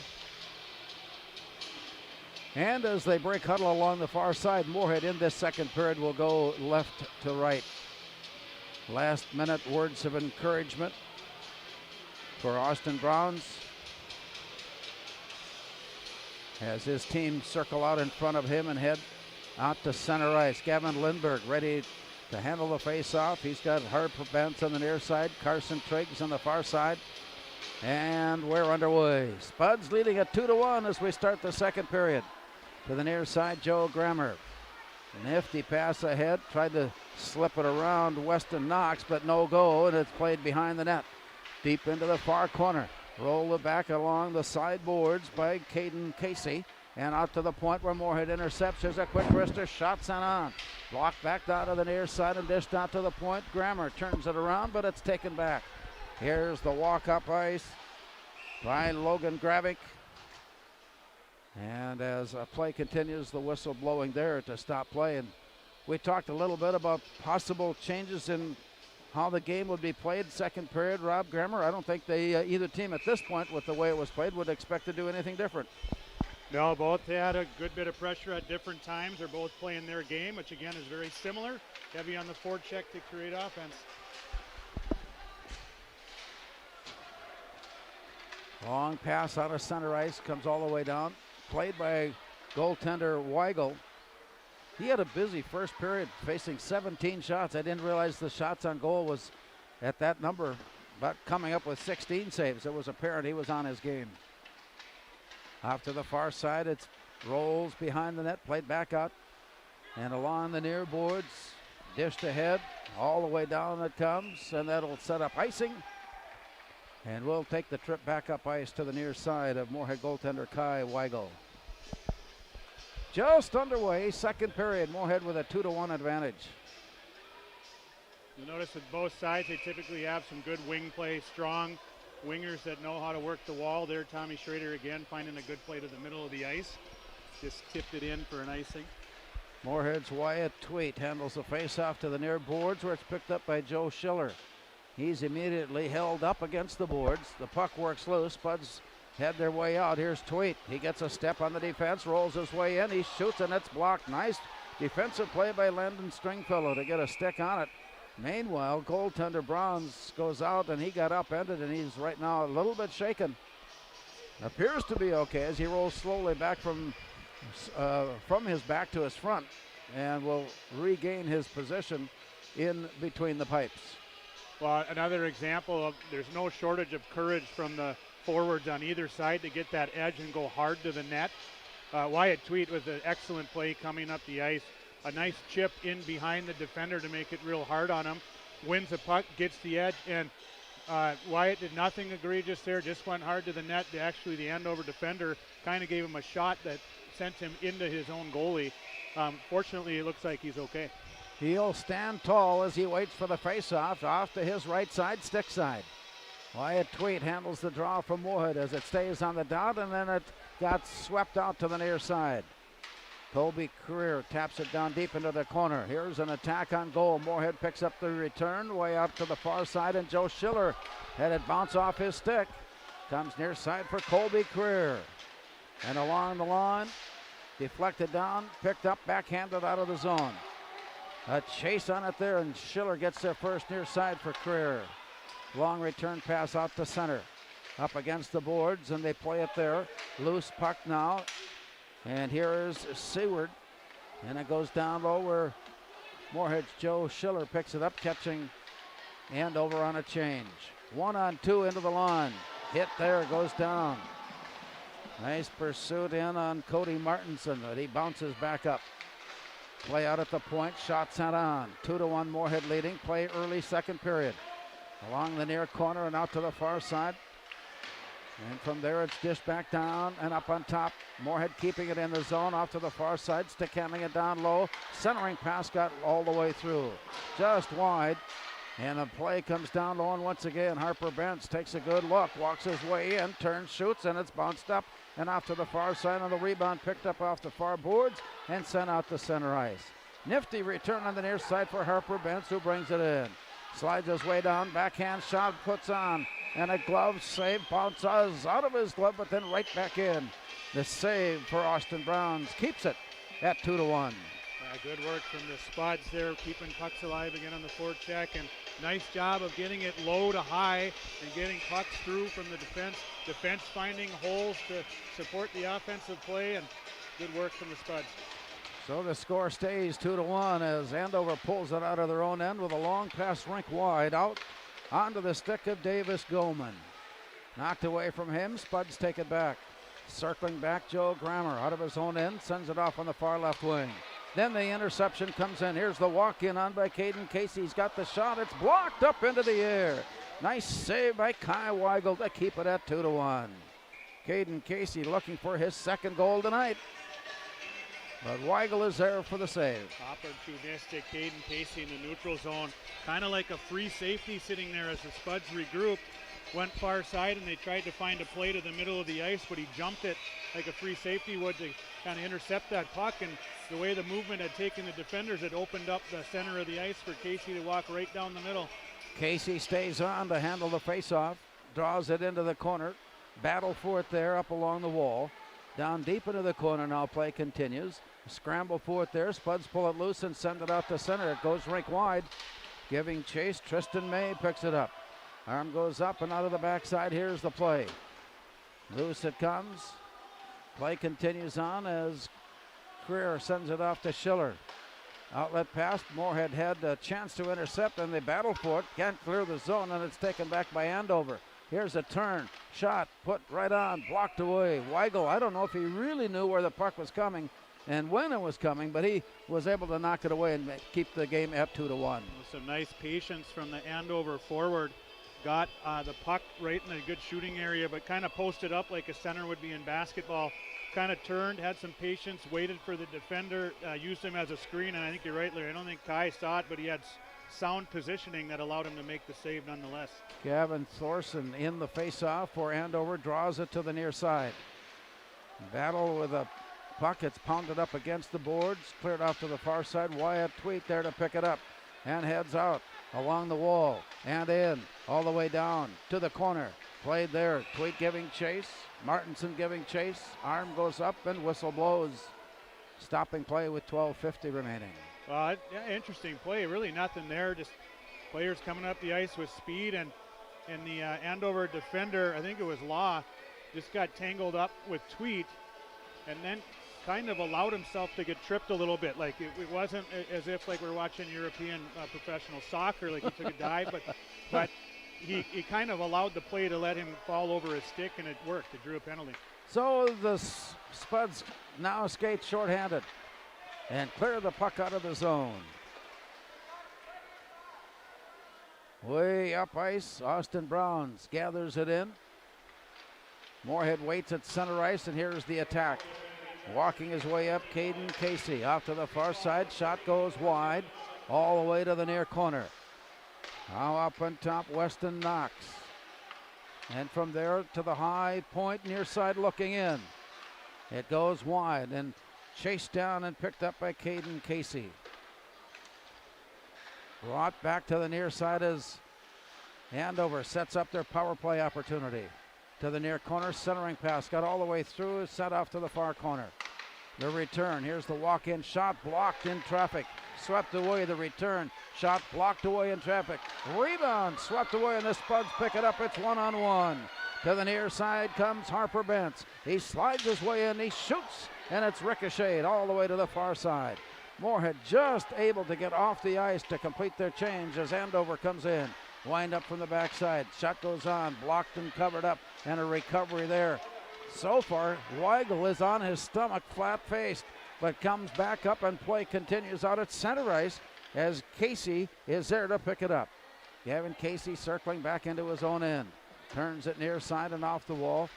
And as they break huddle along the far side, Moorhead in this second period will go left to right. Last minute words of encouragement for Austin Browns as his team circle out in front of him and head out to center ice. Gavin Lindberg ready to handle the face-off. He's got Harper Bentz on the near side, Carson Triggs on the far side. And we're underway. Spuds leading at 2-1 as we start the second period. To the near side, Joe Grammer. Nifty pass ahead, tried to slip it around Weston Knox, but no go, and it's played behind the net. Deep into the far corner. Roll it back along the sideboards by Caden Casey, and out to the point where Moorhead intercepts. Here's a quick wrister, shot sent on. Blocked back down to the near side and dished out to the point. Grammer turns it around, but it's taken back. Here's the walk-up ice by Logan Gravick. And as play continues, the whistle blowing there to stop play. And we talked a little bit about possible changes in how the game would be played second period. Rob Grammer, I don't think either team at this point with the way it was played would expect to do anything different. No, both had a good bit of pressure at different times. They're both playing their game, which again is very similar. Heavy on the forecheck to create offense. Long pass out of center ice, comes all the way down. Played by goaltender Weigel. He had a busy first period, facing 17 shots. I didn't realize the shots on goal was at that number, but coming up with 16 saves. It was apparent he was on his game. Off to the far side, it's rolls behind the net, played back out, and along the near boards, dished ahead, all the way down it comes, and that'll set up icing. And we'll take the trip back up ice to the near side of Moorhead goaltender Kai Weigel. Just underway, second period, Moorhead with a 2-1 advantage. You'll notice that both sides, they typically have some good wing play, strong wingers that know how to work the wall. There, Tommy Schrader again finding a good play to the middle of the ice. Just tipped it in for an icing. Moorhead's Wyatt Tweet handles the face-off to the near boards where it's picked up by Joe Schiller. He's immediately held up against the boards. The puck works loose. Spuds head their way out. Here's Tweet. He gets a step on the defense, rolls his way in. He shoots, and it's blocked. Nice Defensive play by Landon Stringfellow to get a stick on it. Meanwhile, goaltender Browns goes out and he got upended and he's right now a little bit shaken. Appears to be okay as he rolls slowly back from his back to his front and will regain his position in between the pipes. Well, another example of there's no shortage of courage from the forwards on either side to get that edge and go hard to the net. Wyatt Tweet with an excellent play coming up the ice. A nice chip in behind the defender to make it real hard on him. Wins the puck, gets the edge, and Wyatt did nothing egregious there, just went hard to the net. Actually, the Andover defender kind of gave him a shot that sent him into his own goalie. Fortunately, it looks like he's okay. He'll stand tall as he waits for the faceoff off to his right side, stick side. Wyatt Tweet handles the draw from Moorhead as it stays on the dot, and then it got swept out to the near side. Colby Career taps it down deep into the corner. Here's an attack on goal. Moorhead picks up the return way out to the far side, and Joe Schiller had it bounce off his stick. Comes near side for Colby Career. And along the line, deflected down, picked up, backhanded out of the zone. A chase on it there, and Schiller gets there first near side for Career. Long return pass out to center. Up against the boards, and they play it there. Loose puck now. And here is Seward. And it goes down low where Moorhead's Joe Schiller picks it up, catching Andover on a change. 1-on-2 into the line. Hit there, goes down. Nice pursuit in on Cody Martinson, but he bounces back up. Play out at the point, shot sent on. 2-1 Moorhead leading, play early second period. Along the near corner and out to the far side. And from there it's dished back down and up on top. Moorhead keeping it in the zone off to the far side, stick handling it down low. Centering pass got all the way through. Just wide. And the play comes down low, and once again Harper Bentz takes a good look, walks his way in, turns, shoots, and it's bounced up and off to the far side on the rebound, picked up off the far boards and sent out to center ice. Nifty return on the near side for Harper Bentz, who brings it in. Slides his way down, backhand shot, puts on, and a glove save, bounces out of his glove, but then right back in. The save for Austin Browns keeps it at 2-1. Good work from the Spuds there, keeping pucks alive again on the forecheck, and nice job of getting it low to high and getting pucks through from the defense. Defense finding holes to support the offensive play, and good work from the Spuds. So the score stays 2-1 as Andover pulls it out of their own end with a long pass rink wide out onto the stick of Davis Goldman. Knocked away from him, Spuds take it back. Circling back, Joe Grammer out of his own end, sends it off on the far left wing. Then the interception comes in. Here's the walk-in on by Caden Casey. He's got the shot. It's blocked up into the air. Nice save by Kai Weigel to keep it at 2-1. Caden Casey looking for his second goal tonight. But Weigel is there for the save. Opportunistic Caden Casey in the neutral zone. Kind of like a free safety sitting there as the Spuds regrouped. Went far side and they tried to find a play to the middle of the ice, but he jumped it like a free safety would to kind of intercept that puck. And the way the movement had taken the defenders, it opened up the center of the ice for Casey to walk right down the middle. Casey stays on to handle the faceoff, draws it into the corner, battle for it there up along the wall. Down deep into the corner now, play continues. Scramble for it there, Spuds pull it loose and send it out to center. It goes rink wide, giving chase. Tristan May picks it up. Arm goes up and out of the backside. Here's the play. Loose it comes. Play continues on as Career sends it off to Schiller. Outlet pass. Moorhead had a chance to intercept and they battle for it. Can't clear the zone and it's taken back by Andover. Here's a turn. Shot put right on. Blocked away. Weigel, I don't know if he really knew where the puck was coming and when it was coming, but he was able to knock it away and keep the game at 2-1. Some nice patience from the Andover forward. Got the puck right in a good shooting area, but kind of posted up like a center would be in basketball. Kind of turned, had some patience, waited for the defender, used him as a screen, and I think you're right, Larry. I don't think Kai saw it, but he had sound positioning that allowed him to make the save nonetheless. Gavin Thorson in the faceoff for Andover, draws it to the near side. Battle with a puck, it's pounded up against the boards, cleared off to the far side. Wyatt Tweet there to pick it up and heads out along the wall and in, all the way down to the corner. Played there, Tweet giving chase, Martinson giving chase, arm goes up and whistle blows. Stopping play with 12:50 remaining. Yeah, interesting play. Really nothing there. Just players coming up the ice with speed, and the Andover defender, I think it was Law, just got tangled up with Tweet, and then kind of allowed himself to get tripped a little bit. Like it wasn't as if like we're watching European professional soccer, like he took a dive, but he kind of allowed the play to let him fall over his stick, and it worked. It drew a penalty. So the Spuds now skate shorthanded and clear the puck out of the zone. Way up ice, Austin Browns gathers it in. Moorhead waits at center ice, and here's the attack. Walking his way up, Caden Casey off to the far side. Shot goes wide, all the way to the near corner. Now up on top, Weston Knox. And from there to the high point, near side looking in. It goes wide and chased down and picked up by Caden Casey. Brought back to the near side as Andover sets up their power play opportunity. To the near corner, centering pass, got all the way through, set off to the far corner. The return, here's the walk-in shot, blocked in traffic. Swept away the return, shot blocked away in traffic. Rebound, swept away, and the Spuds pick it up, it's 1-on-1. To the near side comes Harper Bentz. He slides his way in, he shoots, and it's ricocheted all the way to the far side. Moorhead just able to get off the ice to complete their change as Andover comes in. Wind up from the backside. Shot goes on, blocked and covered up, and a recovery there. So far, Weigel is on his stomach, flat-faced, but comes back up and play continues out at center ice as Casey is there to pick it up. Gavin Casey circling back into his own end. Turns it near side and off the wall.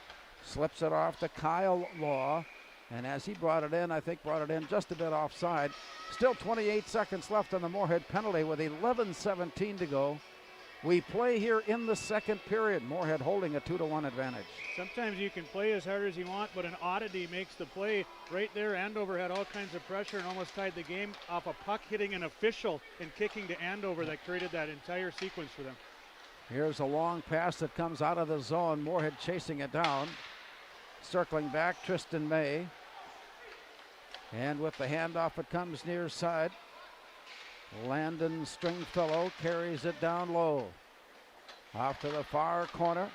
Slips it off to Kyle Law. And as he brought it in, I think brought it in just a bit offside. Still 28 seconds left on the Moorhead penalty with 11:17 to go. We play here in the second period. Moorhead holding a 2-1 advantage. Sometimes you can play as hard as you want, but an oddity makes the play. Right there, Andover had all kinds of pressure and almost tied the game off a puck hitting an official and kicking to Andover that created that entire sequence for them. Here's a long pass that comes out of the zone. Moorhead chasing it down. Circling back, Tristan May. And with the handoff, it comes near side. Landon Stringfellow carries it down low. Off to the far corner.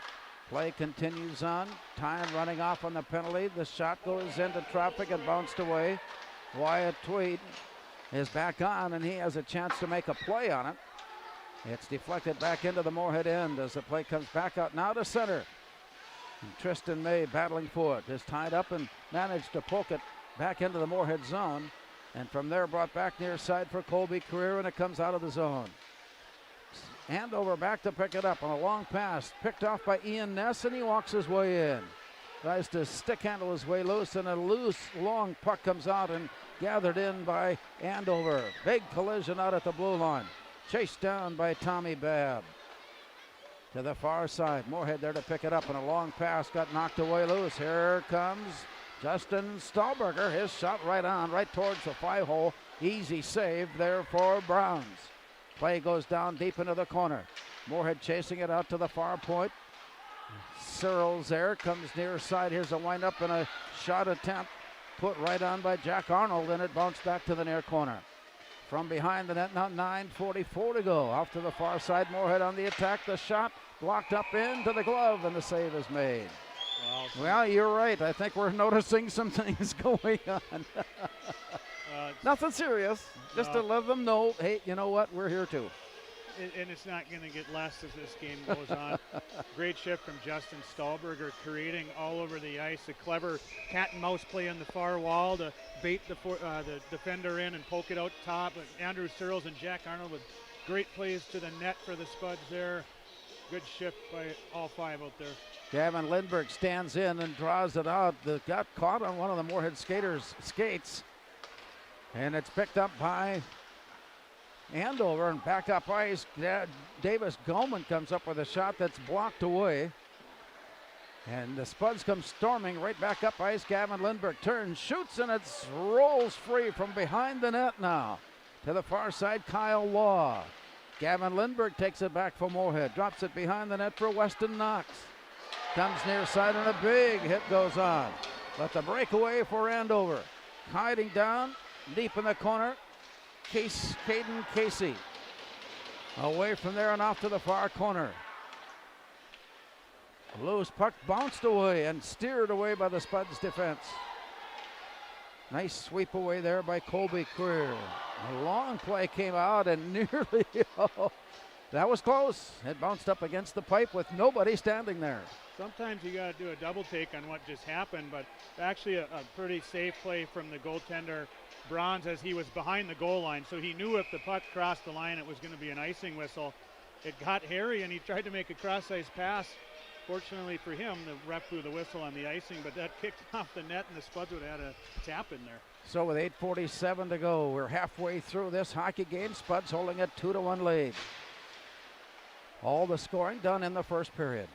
Play continues on. Time running off on the penalty. The shot goes into traffic and bounced away. Wyatt Tweed is back on, and he has a chance to make a play on it. It's deflected back into the Moorhead end as the play comes back out now to center. And Tristan May battling for it. Is tied up and managed to poke it back into the Moorhead zone. And from there brought back near side for Colby Career, and it comes out of the zone. Andover back to pick it up on a long pass. Picked off by Ian Ness, and he walks his way in. Tries to stick handle his way loose, and a loose, long puck comes out and gathered in by Andover. Big collision out at the blue line. Chased down by Tommy Babb. To the far side, Moorhead there to pick it up, and a long pass got knocked away loose. Here comes Justin Stahlberger, his shot right on, right towards the 5-hole. Easy save there for Browns. Play goes down deep into the corner. Moorhead chasing it out to the far point. Searles there, comes near side. Here's a windup and a shot attempt put right on by Jack Arnold, and it bounced back to the near corner. From behind the net now, 9:44 to go. Off to the far side, Moorhead on the attack. The shot blocked up into the glove, and the save is made. Well, you're right. I think we're noticing some things going on. Nothing serious. Just to let them know, hey, you know what? We're here too. And it's not going to get less as this game goes on. Great shift from Justin Stahlberger, creating all over the ice. A clever cat and mouse play on the far wall to bait the defender in and poke it out top. Andrew Searles and Jack Arnold with great plays to the net for the Spuds there. Good shift by all five out there. Gavin Lindberg stands in and draws it out. Got caught on one of the Moorhead skaters' skates. And it's picked up by Andover, and back up ice. Davis Goldman comes up with a shot that's blocked away. And the Spuds come storming right back up ice. Gavin Lindberg turns, shoots, and it rolls free from behind the net now. To the far side, Kyle Law. Gavin Lindberg takes it back for Moorhead. Drops it behind the net for Weston Knox. Comes near side, and a big hit goes on. But the breakaway for Andover. hiding down deep in the corner. Caden Casey. Away from there and off to the far corner. Loose puck bounced away and steered away by the Spuds defense. Nice sweep away there by Colby Creer. A long play came out and nearly, that was close. It bounced up against the pipe with nobody standing there. Sometimes you got to do a double take on what just happened, but actually a pretty safe play from the goaltender, Bronze, as he was behind the goal line. So he knew if the puck crossed the line, it was going to be an icing whistle. It got hairy, and he tried to make a cross-ice pass. Fortunately for him, the ref blew the whistle on the icing, but that kicked off the net, and the Spuds would have had a tap in there. So with 8:47 to go, we're halfway through this hockey game. Spuds holding a 2-1 lead. All the scoring done in the first period.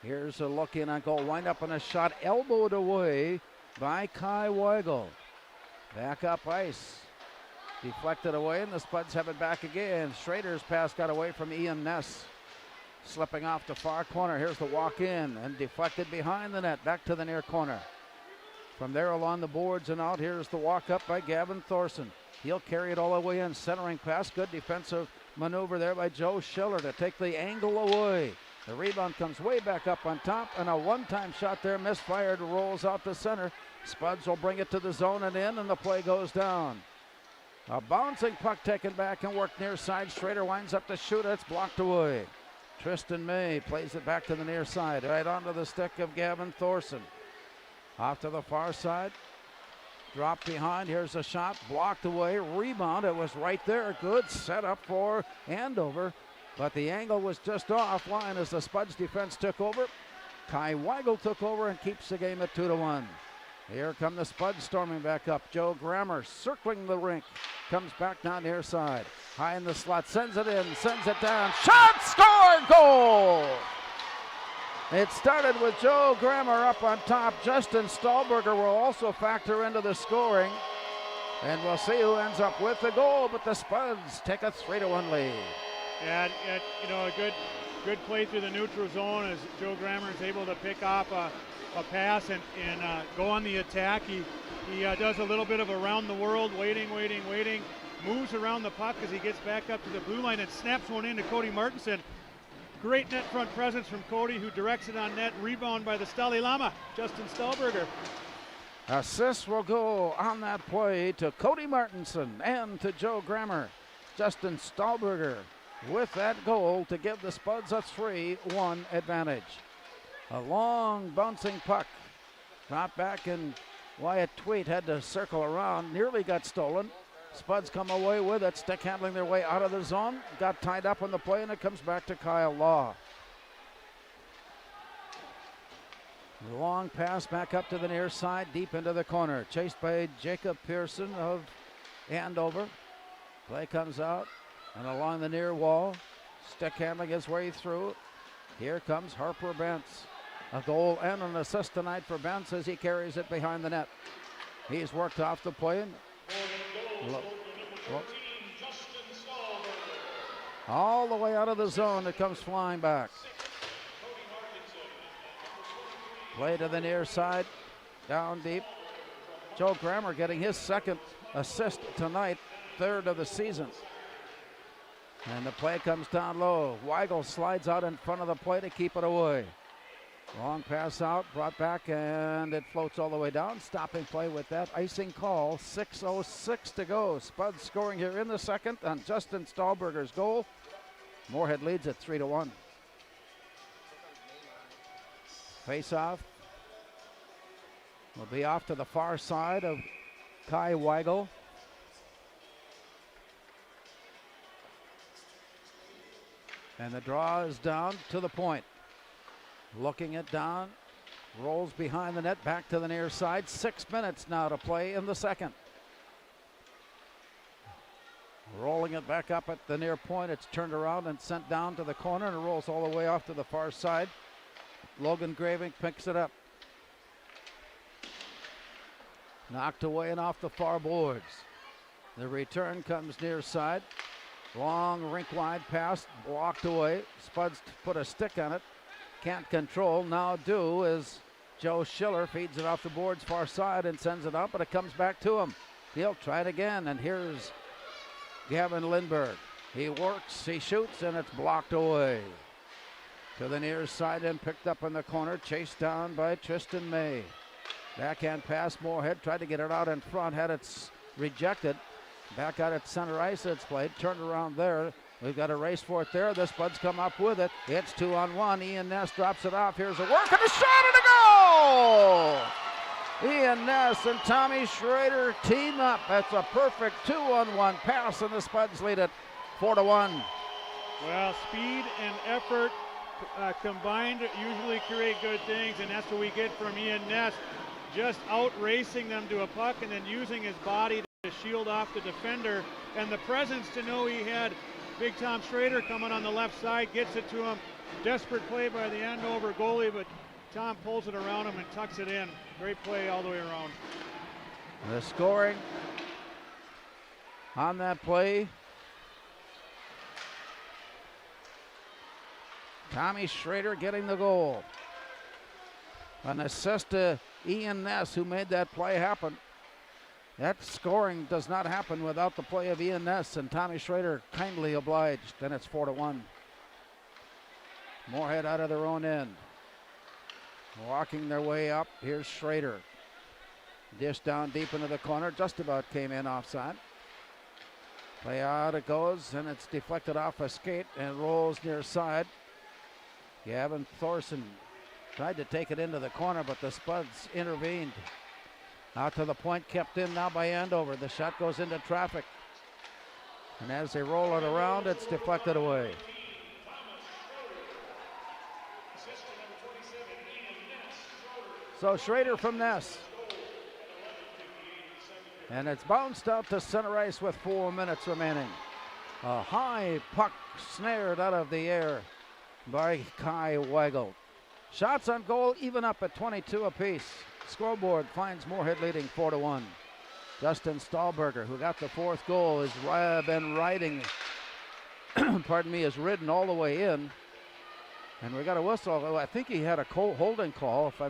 Here's a look in on goal. Wind up on a shot elbowed away by Kai Weigel. Back up ice. Deflected away, and the Spuds have it back again. Schrader's pass got away from Ian Ness. Slipping off the far corner. Here's the walk in and deflected behind the net. Back to the near corner. From there along the boards and out, here's the walk up by Gavin Thorson. He'll carry it all the way in. Centering pass. Good defensive maneuver there by Joe Schiller to take the angle away. The rebound comes way back up on top, and a one-time shot there misfired, rolls out to center. Spuds will bring it to the zone and in, and the play goes down. A bouncing puck taken back and worked near side. Schrader winds up to shoot. It's blocked away. Tristan May plays it back to the near side, right onto the stick of Gavin Thorson. Off to the far side. Drop behind. Here's a shot. Blocked away. Rebound. It was right there. Good setup for Andover. But the angle was just offline as the Spuds defense took over. Kai Weigel took over and keeps the game at 2-1. Here come the Spuds storming back up. Joe Grammer circling the rink. Comes back down near side. High in the slot. Sends it in. Sends it down. Shot! Score! Goal! It started with Joe Grammer up on top. Justin Stahlberger will also factor into the scoring. And we'll see who ends up with the goal. But the Spuds take a 3-1 lead. And a good play through the neutral zone as Joe Grammer is able to pick off a pass and go on the attack. He does a little bit of around the world, waiting, moves around the puck as he gets back up to the blue line and snaps one into Cody Martinson. Great net front presence from Cody, who directs it on net. Rebound by the Stali Lama, Justin Stahlberger. Assists will go on that play to Cody Martinson and to Joe Grammer. Justin Stahlberger with that goal to give the Spuds a 3-1 advantage. A long bouncing puck. Dropped back, and Wyatt Tweet had to circle around. Nearly got stolen. Spuds come away with it, stick handling their way out of the zone. Got tied up on the play, and it comes back to Kyle Law. The long pass back up to the near side, deep into the corner. Chased by Jacob Pearson of Andover. Play comes out, and along the near wall, stick handling his way through. Here comes Harper Bentz. A goal and an assist tonight for Bentz as he carries it behind the net. He's worked off the play. All the way out of the zone, it comes flying back. Play to the near side, down deep. Joe Grammer getting his second assist tonight, third of the season. And the play comes down low. Weigel slides out in front of the play to keep it away. Long pass out, brought back, and it floats all the way down. Stopping play with that icing call. 6:06 to go. Spuds scoring here in the second on Justin Stahlberger's goal. Moorhead leads at 3-1. Face off will be off to the far side of Kai Weigel. And the draw is down to the point. Looking it down, rolls behind the net, back to the near side. 6 minutes now to play in the second. Rolling it back up at the near point. It's turned around and sent down to the corner, and it rolls all the way off to the far side. Logan Graving picks it up. Knocked away and off the far boards. The return comes near side. Long rink wide pass, blocked away. Spuds put a stick on it. Can't control. Now do as Joe Schiller feeds it off the boards far side and sends it up, but it comes back to him. He'll try it again, and here's Gavin Lindbergh. He works, he shoots, and it's blocked away. To the near side and picked up in the corner, chased down by Tristan May. Backhand pass, Moorhead tried to get it out in front, had it rejected. Back out at center ice, it's played, turned around there. We've got a race for it there. The Spuds come up with it. It's 2-on-1. Ian Ness drops it off. Here's a work and a shot and a goal! Ian Ness and Tommy Schrader team up. That's a perfect 2-on-1 pass, and the Spuds lead it 4-1. Well, speed and effort combined usually create good things, and that's what we get from Ian Ness. Just out racing them to a puck and then using his body to shield off the defender, and the presence to know he had Big Tom Schrader coming on the left side, gets it to him. Desperate play by the Andover goalie, but Tom pulls it around him and tucks it in. Great play all the way around. The scoring on that play. Tommy Schrader getting the goal. An assist to Ian Ness, who made that play happen. That scoring does not happen without the play of Ian Ness, and Tommy Schrader kindly obliged, and it's 4-1. Moorhead out of their own end. Walking their way up, here's Schrader. Dish down deep into the corner, just about came in offside. Play out it goes, and it's deflected off a skate and rolls near side. Gavin Thorson tried to take it into the corner, but the Spuds intervened. Out to the point, kept in now by Andover. The shot goes into traffic. And as they roll it around, it's deflected away. So Schrader from Ness. And it's bounced out to center ice with 4 minutes remaining. A high puck snared out of the air by Kai Weigel. Shots on goal even up at 22 apiece. Scoreboard finds Moorhead leading 4-1. Justin Stahlberger, who got the fourth goal, has been riding, has ridden all the way in. And we got a whistle. I think he had a holding call, if I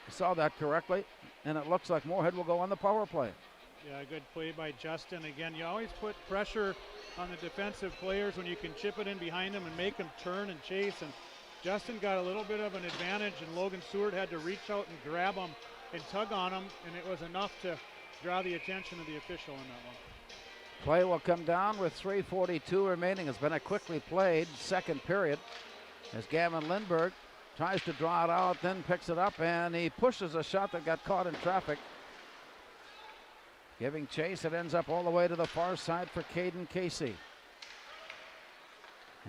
saw that correctly. And it looks like Moorhead will go on the power play. Yeah, good play by Justin. Again, you always put pressure on the defensive players when you can chip it in behind them and make them turn and chase. And Justin got a little bit of an advantage, and Logan Seward had to reach out and grab him and tug on him, and it was enough to draw the attention of the official in that one. Play will come down with 3:42 remaining. It's been a quickly played second period as Gavin Lindbergh tries to draw it out, then picks it up, and he pushes a shot that got caught in traffic. Giving chase, it ends up all the way to the far side for Caden Casey.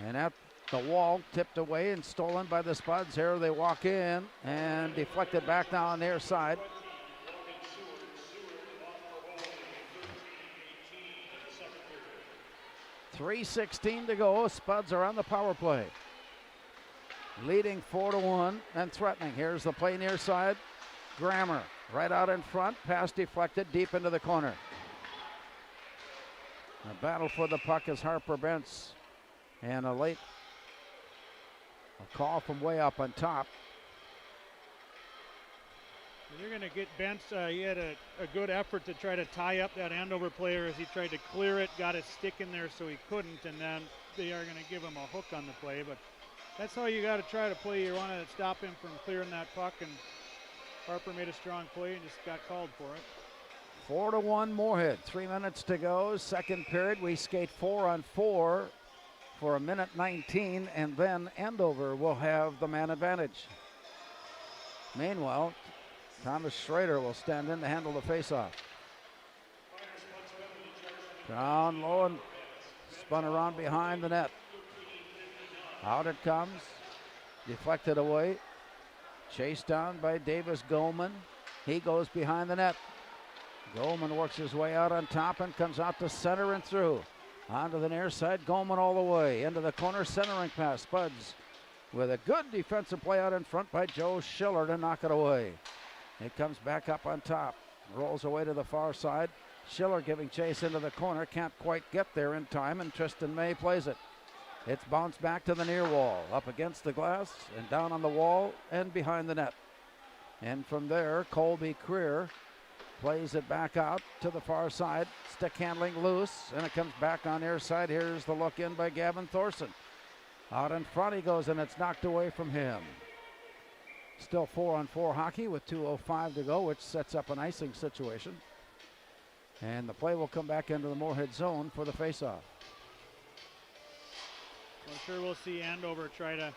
And at the wall, tipped away and stolen by the Spuds. Here they walk in and deflected back now on their side. .3:16 to go. Spuds are on the power play. Leading 4-1 and threatening. Here's the play near side. Grammer right out in front. Pass deflected deep into the corner. The battle for the puck is Harper Bentz. And a call from way up on top. You're going to get Bentz. He had a good effort to try to tie up that Andover player as he tried to clear it, got his stick in there so he couldn't, and then they are going to give him a hook on the play. But that's how you got to try to play. You want to stop him from clearing that puck, and Harper made a strong play and just got called for it. 4-1 Moorhead. 3 minutes to go. Second period. We skate 4-on-4 for 1:19, and then Andover will have the man advantage. Meanwhile, Thomas Schrader will stand in to handle the faceoff. Down low and spun around behind the net. Out it comes. Deflected away. Chased down by Davis Goldman. He goes behind the net. Goldman works his way out on top and comes out to center and through. Onto the near side, Goldman all the way. Into the corner, centering pass. Spuds with a good defensive play out in front by Joe Schiller to knock it away. It comes back up on top. Rolls away to the far side. Schiller giving chase into the corner. Can't quite get there in time, and Tristan May plays it. It's bounced back to the near wall. Up against the glass and down on the wall and behind the net. And from there, Colby Creer plays it back out to the far side. Stick handling loose, and it comes back on near side. Here's the look in by Gavin Thorson. Out in front he goes, and it's knocked away from him. Still 4-on-4 hockey with 2:05 to go, which sets up an icing situation. And the play will come back into the Moorhead zone for the faceoff. I'm sure we'll see Andover try to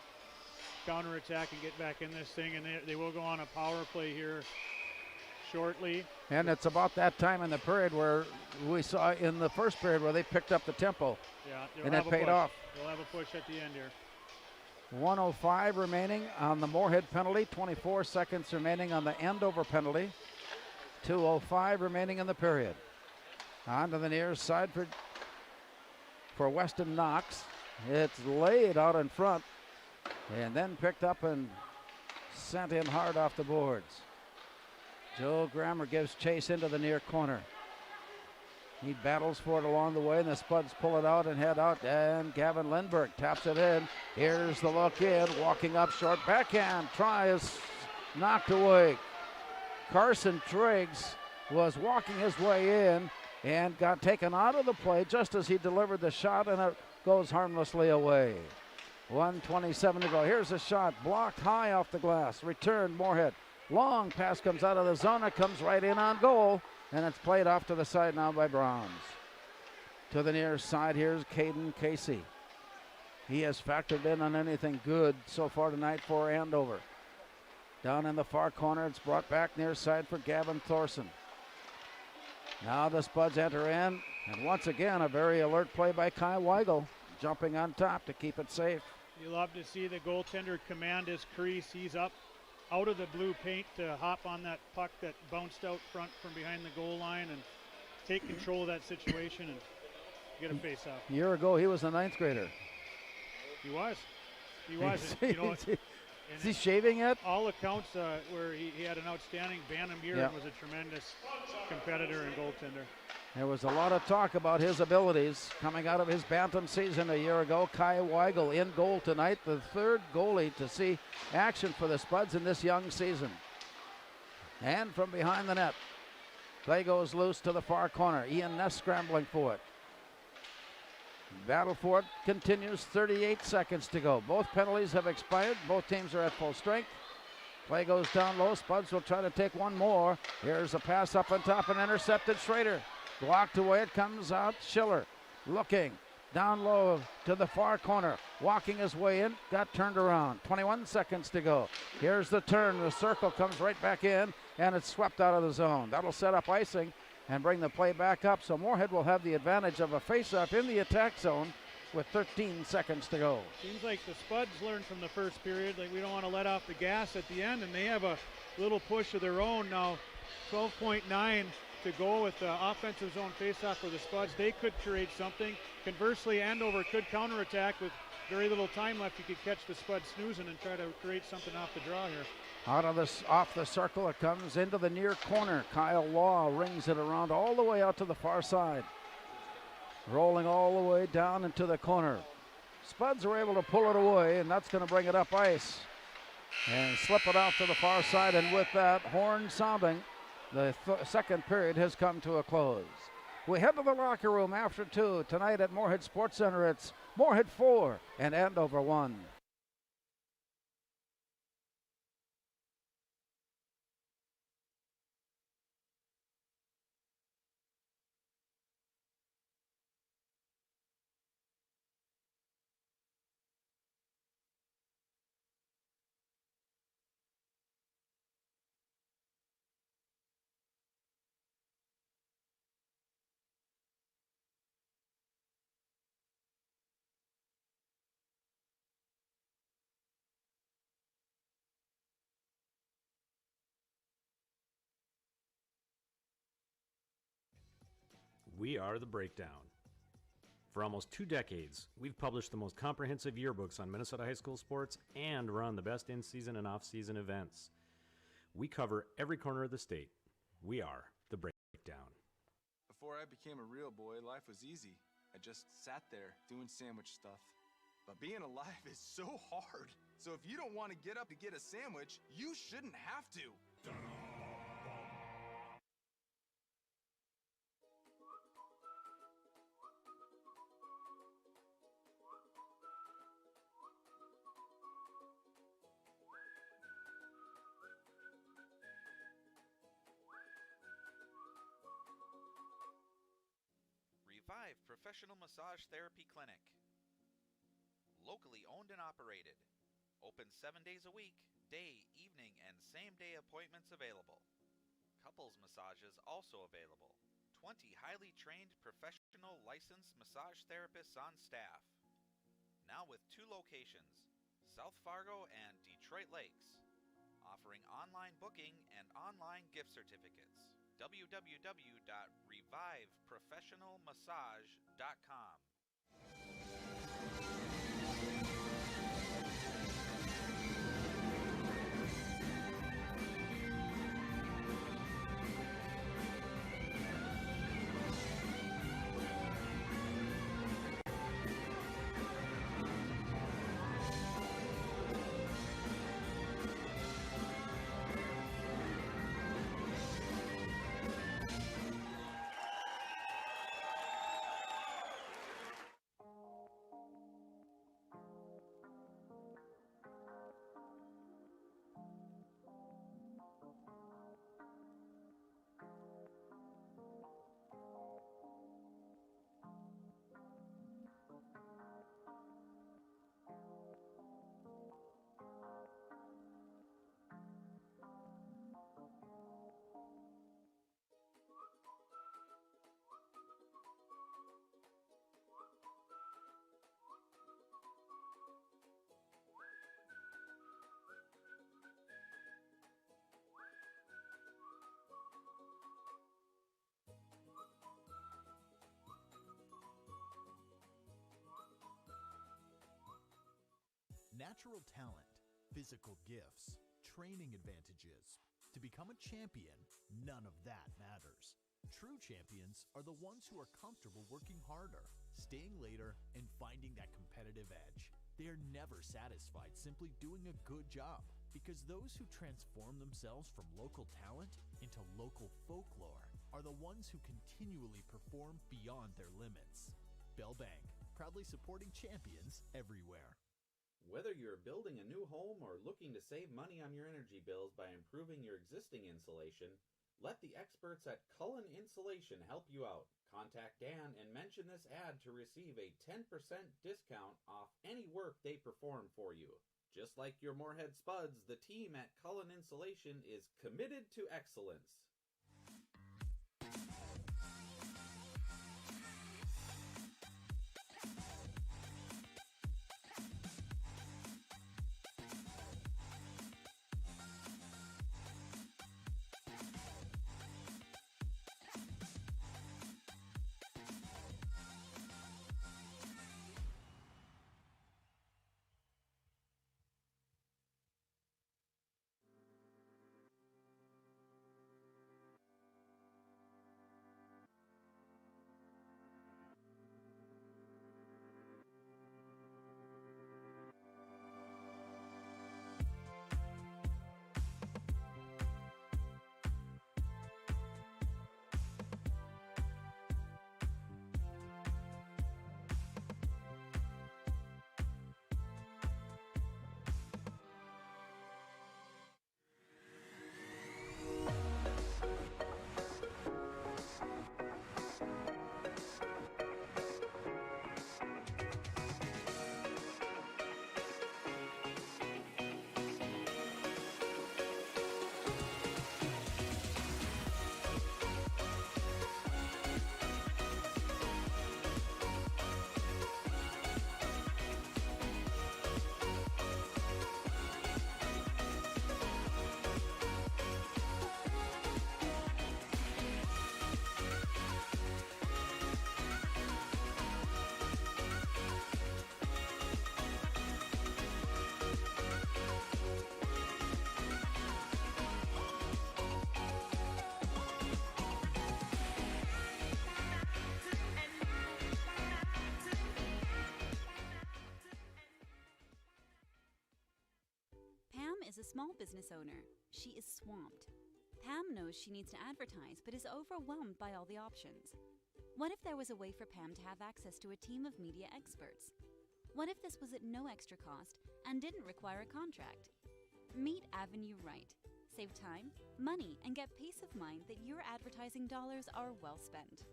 counterattack and get back in this thing, and they will go on a power play here shortly. And it's about that time in the period where we saw in the first period where they picked up the tempo. Yeah, and it paid off. They'll have a push at the end here. 1:05 remaining on the Moorhead penalty, 24 seconds remaining on the Andover penalty. 2:05 remaining in the period. On to the near side for Weston Knox. It's laid out in front and then picked up and sent in hard off the boards. Joe Grammer gives chase into the near corner. He battles for it along the way, and the Spuds pull it out and head out, and Gavin Lindbergh taps it in. Here's the look in, walking up short, backhand, try is knocked away. Carson Triggs was walking his way in and got taken out of the play just as he delivered the shot, and it goes harmlessly away. 1:27 to go. Here's a shot, blocked high off the glass, returned Moorhead. Long pass comes out of the zone, it comes right in on goal, and it's played off to the side now by Browns. To the near side, here's Caden Casey. He has factored in on anything good so far tonight for Andover. Down in the far corner, it's brought back near side for Gavin Thorson. Now the Spuds enter in, and once again, a very alert play by Kai Weigel, jumping on top to keep it safe. You love to see the goaltender command his crease. He's up out of the blue paint to hop on that puck that bounced out front from behind the goal line and take control of that situation and get a face-off. A year ago, he was a ninth grader. He was. You know, is he shaving yet? All accounts where he had an outstanding Bantam year and was a tremendous competitor and goaltender. There was a lot of talk about his abilities coming out of his Bantam season a year ago. Kai Weigel in goal tonight, the third goalie to see action for the Spuds in this young season. And from behind the net, play goes loose to the far corner. Ian Ness scrambling for it. Battle for it continues, 38 seconds to go. Both penalties have expired. Both teams are at full strength. Play goes down low. Spuds will try to take one more. Here's a pass up on top and intercepted. Schrader blocked away. It comes out. Schiller looking down low to the far corner. Walking his way in. Got turned around. 21 seconds to go. Here's the turn. The circle comes right back in, and it's swept out of the zone. That'll set up icing and bring the play back up. So Moorhead will have the advantage of a face-off in the attack zone with 13 seconds to go. Seems like the Spuds learned from the first period. Like, we don't want to let off the gas at the end, and they have a little push of their own now. 12.9 to go with the offensive zone face-off for the Spuds. They could create something. Conversely, Andover could counterattack with very little time left. You could catch the Spuds snoozing and try to create something off the draw here. Out of this, off the circle, it comes into the near corner. Kyle Law rings it around all the way out to the far side. Rolling all the way down into the corner. Spuds are able to pull it away, and that's going to bring it up ice. And slip it out to the far side, and with that horn sounding, the second period has come to a close. We head to the locker room after 2. Tonight at Moorhead Sports Center, it's Moorhead 4 and Andover 1. We are The Breakdown. For almost 2 decades, we've published the most comprehensive yearbooks on Minnesota high school sports and run the best in-season and off-season events. We cover every corner of the state. We are The Breakdown. Before I became a real boy, life was easy. I just sat there doing sandwich stuff. But being alive is so hard. So if you don't want to get up to get a sandwich, you shouldn't have to. Revive Professional Massage Therapy Clinic. Locally owned and operated. Open 7 days a week, day, evening, and same day appointments available. Couples massages also available. 20 highly trained professional licensed massage therapists on staff. Now with 2 locations, South Fargo and Detroit Lakes. Offering online booking and online gift certificates. www.reviveprofessionalmassage.com. Natural talent, physical gifts, training advantages. To become a champion, none of that matters. True champions are the ones who are comfortable working harder, staying later, and finding that competitive edge. They are never satisfied simply doing a good job, because those who transform themselves from local talent into local folklore are the ones who continually perform beyond their limits. Bell Bank, proudly supporting champions everywhere. Whether you're building a new home or looking to save money on your energy bills by improving your existing insulation, let the experts at Cullen Insulation help you out. Contact Dan and mention this ad to receive a 10% discount off any work they perform for you. Just like your Moorhead Spuds, the team at Cullen Insulation is committed to excellence. is a small business owner. She is swamped. Pam knows she needs to advertise but is overwhelmed by all the options. What if there was a way for Pam to have access to a team of media experts? What if this was at no extra cost and didn't require a contract? Meet Avenue Right. Save time, money, and get peace of mind that your advertising dollars are well spent.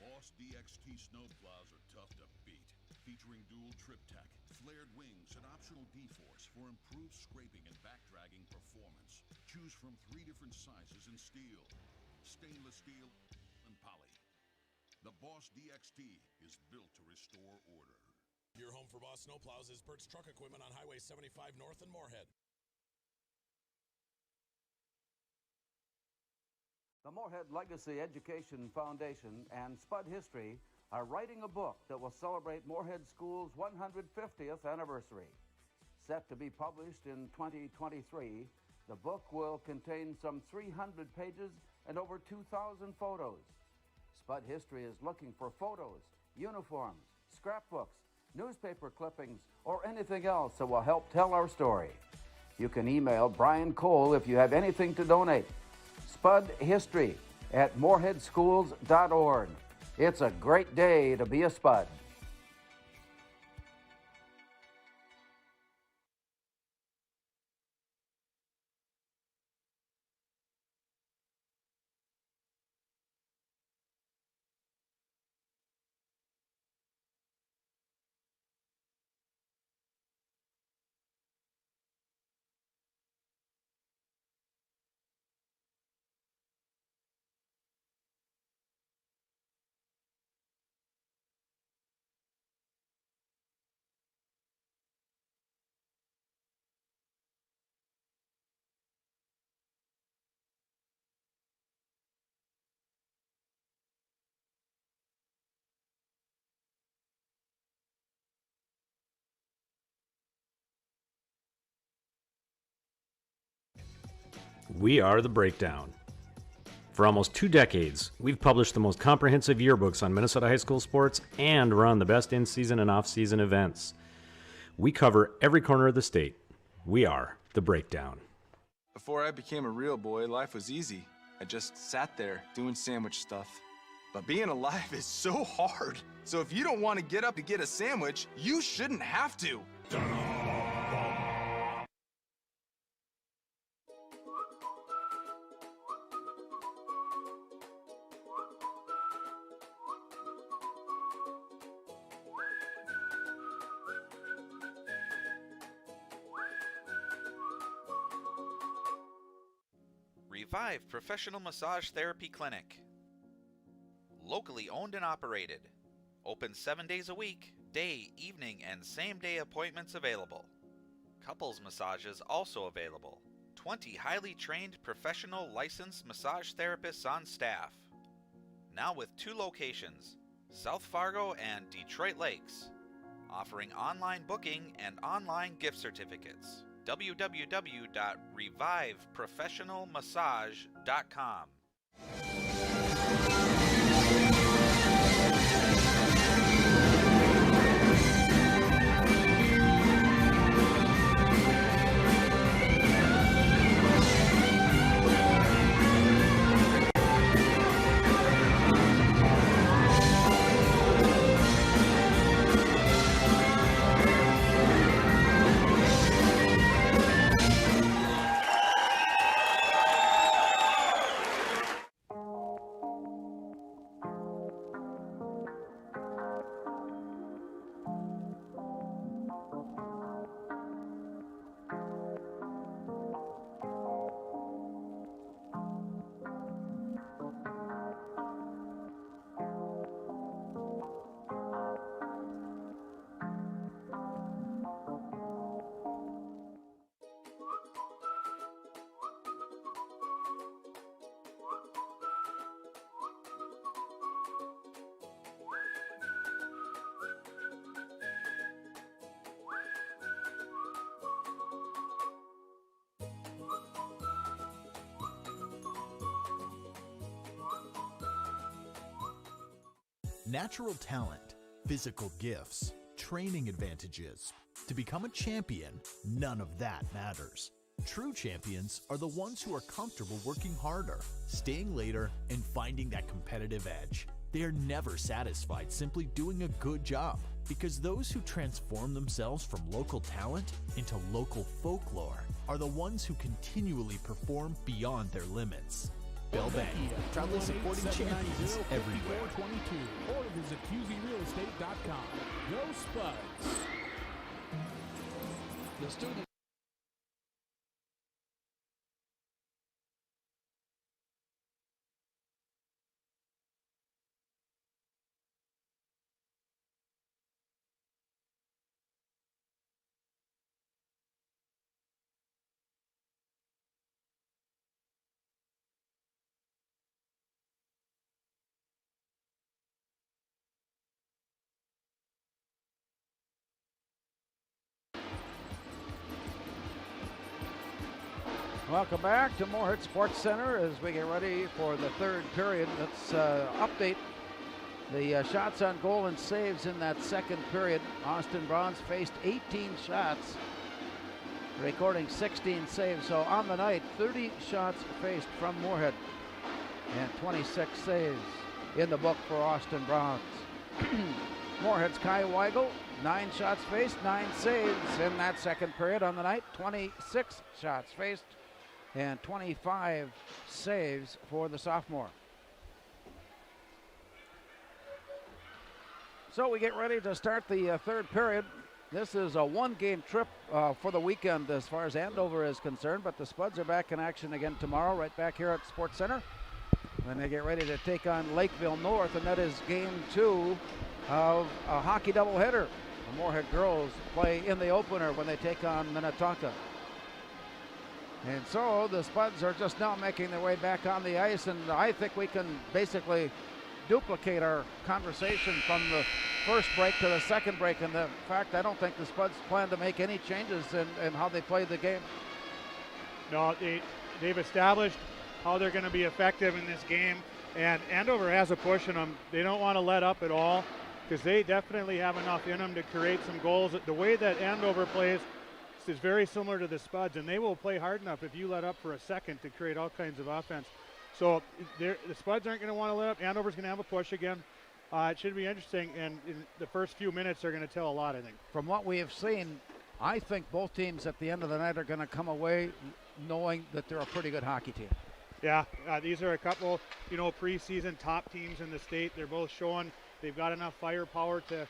Boss DXT snowplows are tough to beat. Featuring dual trip tech, flared wings, and optional D-force for improved scraping and backdragging performance. Choose from 3 different sizes in steel, stainless steel, and poly. The Boss DXT is built to restore order. Your home for Boss Snowplows is Bert's Truck Equipment on Highway 75 North in Moorhead. The Moorhead Legacy Education Foundation and Spud History are writing a book that will celebrate Moorhead School's 150th anniversary. Set to be published in 2023, the book will contain some 300 pages and over 2,000 photos. Spud History is looking for photos, uniforms, scrapbooks, newspaper clippings, or anything else that will help tell our story. You can email Brian Cole if you have anything to donate. Spud History at moorheadschools.org. It's a great day to be a Spud. We are The Breakdown. For almost 2 decades, we've published the most comprehensive yearbooks on Minnesota high school sports and run the best in-season and off-season events. We cover every corner of the state. We are The Breakdown. Before I became a real boy, life was easy. I just sat there doing sandwich stuff. But being alive is so hard. So if you don't want to get up to get a sandwich, you shouldn't have to. Revive Professional Massage Therapy Clinic. Locally owned and operated. Open 7 days a week, day, evening, and same-day appointments available. Couples massages also available. 20 highly trained professional licensed massage therapists on staff. Now with 2 locations, South Fargo and Detroit Lakes. Offering online booking and online gift certificates. www.reviveprofessionalmassage.com. Natural talent, physical gifts, training advantages. To become a champion, none of that matters. True champions are the ones who are comfortable working harder, staying later, and finding that competitive edge. They are never satisfied simply doing a good job, because those who transform themselves from local talent into local folklore are the ones who continually perform beyond their limits. Bell Bank, proudly supporting champions everywhere. Or visit QZRealestate.com. Go Spuds! The student. Welcome back to Moorhead Sports Center as we get ready for the third period. Let's update the shots on goal and saves in that second period. Austin Browns faced 18 shots, recording 16 saves. So on the night, 30 shots faced from Moorhead and 26 saves in the book for Austin Browns. Moorhead's Kai Weigel, 9 shots faced, 9 saves in that second period on the night. 26 shots faced and 25 saves for the sophomore. So we get ready to start the third period. This is a one-game trip for the weekend as far as Andover is concerned, but the Spuds are back in action again tomorrow, right back here at Sports Center. When they get ready to take on Lakeville North, and that is game 2 of a hockey doubleheader. The Moorhead girls play in the opener when they take on Minnetonka. And so the Spuds are just now making their way back on the ice, and I think we can basically duplicate our conversation from the first break to the second break. And the fact, I don't think the Spuds plan to make any changes in how they play the game. No, they've established how they're going to be effective in this game, and Andover has a push in them. They don't want to let up at all because they definitely have enough in them to create some goals. The way that Andover plays is very similar to the Spuds, and they will play hard enough if you let up for a second to create all kinds of offense. So the Spuds aren't going to want to let up. Andover's going to have a push again. It should be interesting, and in the first few minutes are going to tell a lot, I think. From what we have seen, I think both teams at the end of the night are going to come away knowing that they're a pretty good hockey team. Yeah, these are a couple, preseason top teams in the state. They're both showing they've got enough firepower to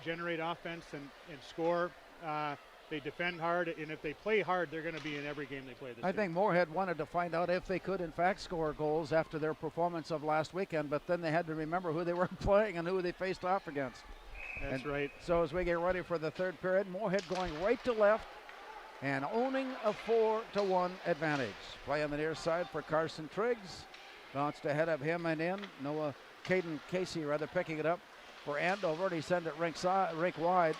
generate offense and score. They defend hard, and if they play hard, they're going to be in every game they play this year. I think Moorhead wanted to find out if they could, in fact, score goals after their performance of last weekend, but then they had to remember who they were playing and who they faced off against. That's right. So as we get ready for the third period, Moorhead going right to left and owning a 4-1 advantage. Play on the near side for Carson Triggs. Bounced ahead of him and in. Caden Casey picking it up for Andover, and he sends it rink wide.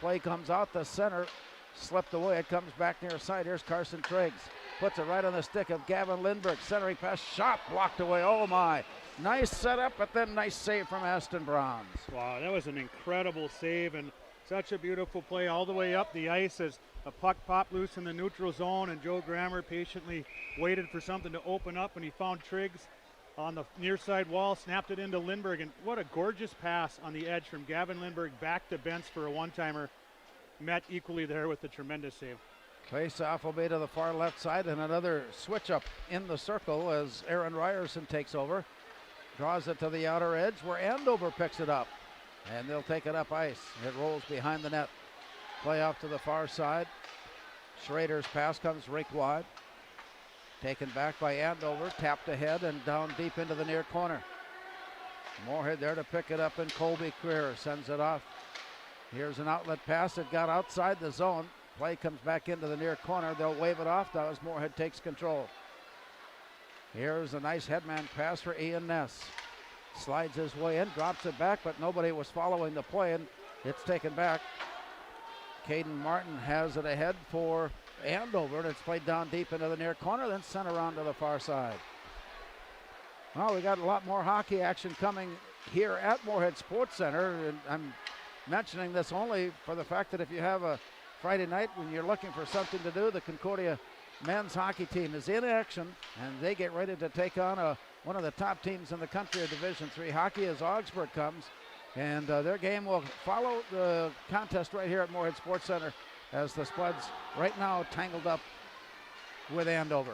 Play comes out the center, slipped away. It comes back near side. Here's Carson Triggs. Puts it right on the stick of Gavin Lindbergh. Centering pass, shot blocked away. Oh my. Nice setup, but then nice save from Aston Browns. Wow, that was an incredible save and such a beautiful play all the way up the ice as a puck popped loose in the neutral zone, and Joe Grammer patiently waited for something to open up, and he found Triggs on the near side wall, snapped it into Lindbergh, and what a gorgeous pass on the edge from Gavin Lindbergh back to Bentz for a one-timer. Met equally there with the tremendous save. Face-off will be to the far left side, and another switch up in the circle as Aaron Ryerson takes over. Draws it to the outer edge where Andover picks it up, and they'll take it up ice. It rolls behind the net. Play off to the far side. Schrader's pass comes rink wide. Taken back by Andover, tapped ahead and down deep into the near corner. Moorhead there to pick it up, and Colby Creer sends it off. Here's an outlet pass. It got outside the zone. Play comes back into the near corner. They'll wave it off now as Moorhead takes control. Here's a nice headman pass for Ian Ness. Slides his way in, drops it back, but nobody was following the play, and it's taken back. Caden Martin has it ahead for Andover, and it's played down deep into the near corner, then sent around to the far side. Well, we got a lot more hockey action coming here at Moorhead Sports Center, and I'm mentioning this only for the fact that if you have a Friday night when you're looking for something to do, the Concordia men's hockey team is in action, and they get ready to take on one of the top teams in the country of Division III hockey as Augsburg comes. And their game will follow the contest right here at Moorhead Sports Center as the Spuds right now tangled up with Andover.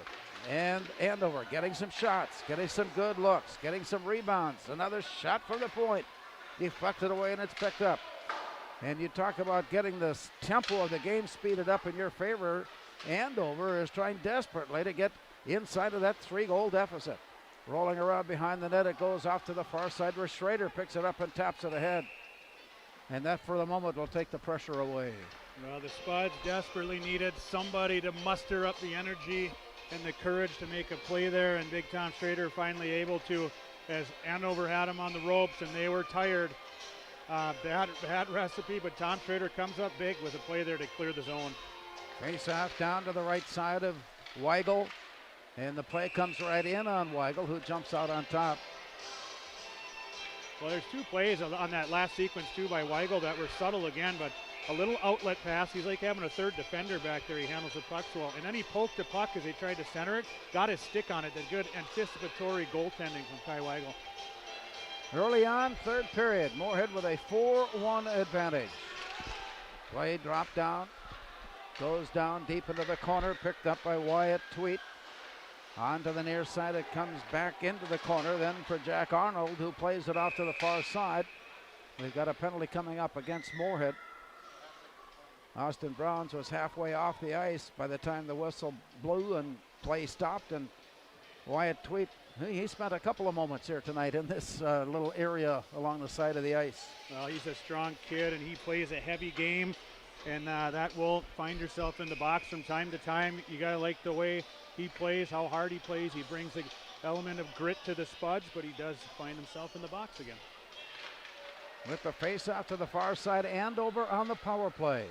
And Andover getting some shots, getting some good looks, getting some rebounds. Another shot from the point. Deflected away and it's picked up. And you talk about getting the tempo of the game speeded up in your favor. Andover is trying desperately to get inside of that 3-goal deficit. Rolling around behind the net, it goes off to the far side where Schrader picks it up and taps it ahead. And that for the moment will take the pressure away. Well, the Spuds desperately needed somebody to muster up the energy and the courage to make a play there, and Big Tom Schrader finally able to, as Andover had him on the ropes and they were tired. Bad recipe, but Tom Schrader comes up big with a play there to clear the zone. Face off down to the right side of Weigel, and the play comes right in on Weigel, who jumps out on top. Well, there's two plays on that last sequence too by Weigel that were subtle again, but a little outlet pass. He's like having a third defender back there. He handles the puck so well. And then he poked the puck as he tried to center it, got his stick on it. The good anticipatory goaltending from Kai Weigel. Early on, third period, Moorhead with a 4-1 advantage. Play dropped down, goes down deep into the corner, picked up by Wyatt Tweet. On to the near side, it comes back into the corner, then for Jack Arnold, who plays it off to the far side. We've got a penalty coming up against Moorhead. Austin Browns was halfway off the ice by the time the whistle blew and play stopped, and Wyatt Tweet, he spent a couple of moments here tonight in this little area along the side of the ice. Well, he's a strong kid, and he plays a heavy game, and that will find yourself in the box from time to time. You got to like the way he plays, how hard he plays. He brings the element of grit to the Spuds, but he does find himself in the box again. With the face-off to the far side, Andover on the power play.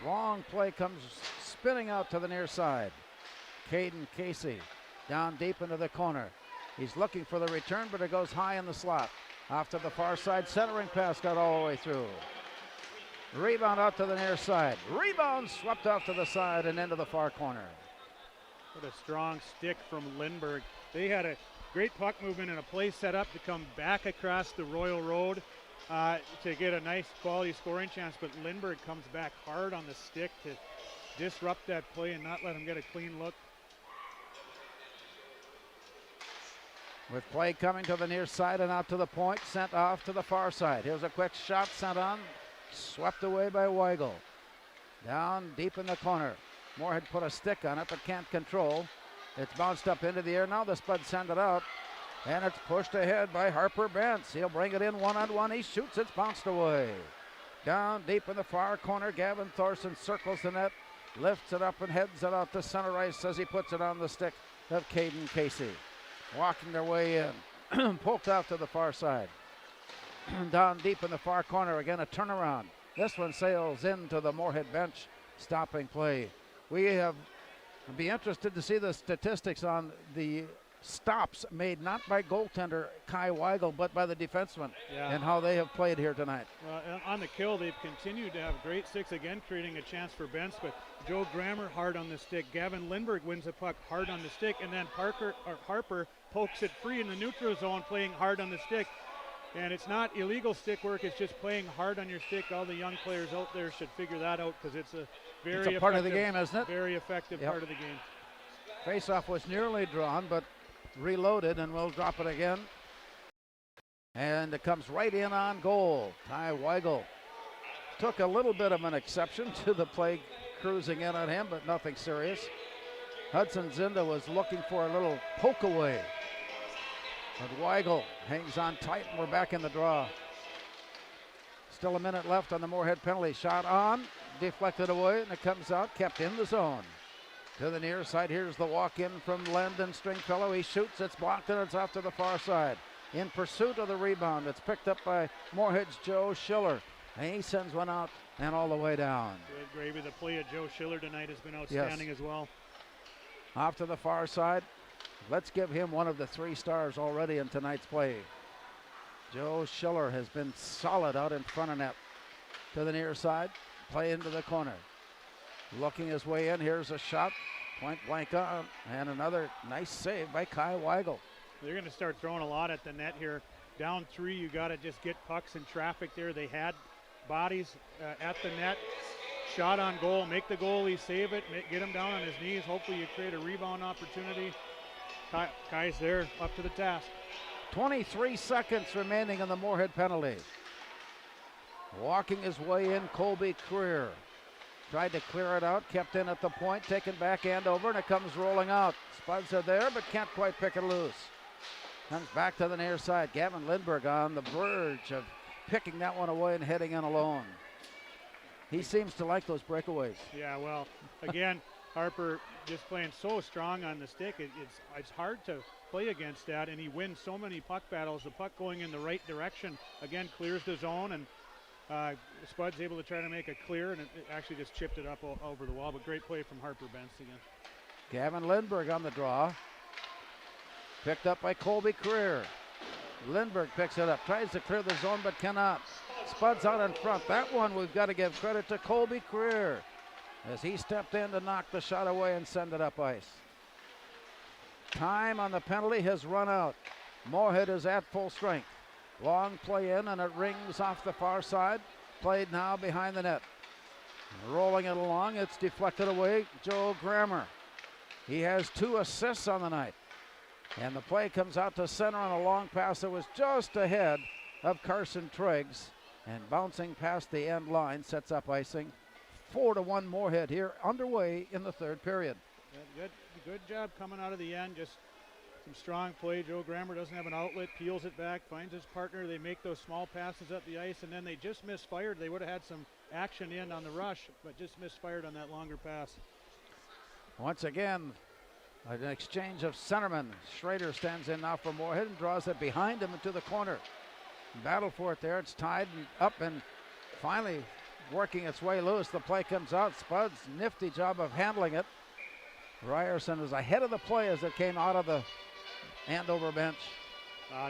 Long play comes spinning out to the near side. Caden Casey down deep into the corner. He's looking for the return, but it goes high in the slot. Off to the far side, centering pass got all the way through. Rebound out to the near side. Rebound swept off to the side and into the far corner. What a strong stick from Lindbergh. They had a great puck movement and a play set up to come back across the Royal Road to get a nice quality scoring chance, but Lindbergh comes back hard on the stick to disrupt that play and not let him get a clean look. With play coming to the near side and out to the point, sent off to the far side. Here's a quick shot sent on, swept away by Weigel. Down deep in the corner. Moorhead put a stick on it but can't control. It's bounced up into the air. Now the Spuds send it out, and it's pushed ahead by Harper Bentz. He'll bring it in one-on-one. He shoots, it's bounced away. Down deep in the far corner, Gavin Thorson circles the net, lifts it up and heads it out to center ice as he puts it on the stick of Caden Casey. Walking their way in, poked out to the far side. Down deep in the far corner, again a turnaround. This one sails into the Moorhead bench, stopping play. I'd be interested to see the statistics on the stops made not by goaltender Kai Weigel, but by the defenseman, and how they have played here tonight. On the kill, they've continued to have great sticks, again creating a chance for Bentz, but Joe Grammer hard on the stick. Gavin Lindbergh wins the puck hard on the stick, and then Harper pokes it free in the neutral zone, playing hard on the stick. And it's not illegal stick work, it's just playing hard on your stick. All the young players out there should figure that out, because it's a very part of the game, isn't it? Very effective part of the game. Face-off was nearly drawn, but reloaded, and we'll drop it again. And it comes right in on goal. Kai Weigel took a little bit of an exception to the play cruising in on him, but nothing serious. Hudson Zinda was looking for a little poke away, but Weigel hangs on tight, and we're back in the draw. Still a minute left on the Moorhead penalty. Shot on, deflected away, and it comes out, kept in the zone. To the near side, here's the walk-in from Landon Stringfellow. He shoots, it's blocked, and it's off to the far side. In pursuit of the rebound, it's picked up by Moorhead's Joe Schiller. And he sends one out and all the way down. Good gravy. The play of Joe Schiller tonight has been outstanding as well. Off to the far side. Let's give him one of the 3 stars already in tonight's play. Joe Schiller has been solid out in front of net. To the near side, play into the corner. Looking his way in, here's a shot, point blank on, and another nice save by Kai Weigel. They're going to start throwing a lot at the net here. Down 3, you got to just get pucks in traffic there. They had bodies at the net. Shot on goal, make the goalie save it, get him down on his knees. Hopefully you create a rebound opportunity. Kai's there, up to the task. 23 seconds remaining on the Moorhead penalty. Walking his way in, Colby Creer. Tried to clear it out, kept in at the point, taken back Andover, and it comes rolling out. Spuds are there, but can't quite pick it loose. Comes back to the near side. Gavin Lindberg on the verge of picking that one away and heading in alone. He seems to like those breakaways. Yeah, well, again, Harper just playing so strong on the stick. It's hard to play against that, and he wins so many puck battles. The puck going in the right direction, again, clears the zone, and Spud's able to try to make a clear, and it actually just chipped it up over the wall. But great play from Harper Bentz again. Gavin Lindberg on the draw. Picked up by Colby Creer. Lindberg picks it up, tries to clear the zone, but cannot. Spud's out in front. That one we've got to give credit to Colby Creer as he stepped in to knock the shot away and send it up ice. Time on the penalty has run out. Moorhead is at full strength. Long play in, and it rings off the far side. Played now behind the net. Rolling it along, it's deflected away. Joe Grammer. He has 2 assists on the night. And the play comes out to center on a long pass that was just ahead of Carson Triggs. And bouncing past the end line, sets up icing. 4-1 Moorhead here, underway in the third period. Good job coming out of the end. Just some strong play. Joe Grammer doesn't have an outlet, peels it back, finds his partner. They make those small passes up the ice, and then they just misfired. They would have had some action in on the rush, but just misfired on that longer pass. Once again, an exchange of centermen. Schrader stands in now for Moorhead and draws it behind him into the corner. Battle for it there. It's tied and up and finally working its way loose. The play comes out. Spud's nifty job of handling it. Ryerson was ahead of the play as it came out of the Andover bench.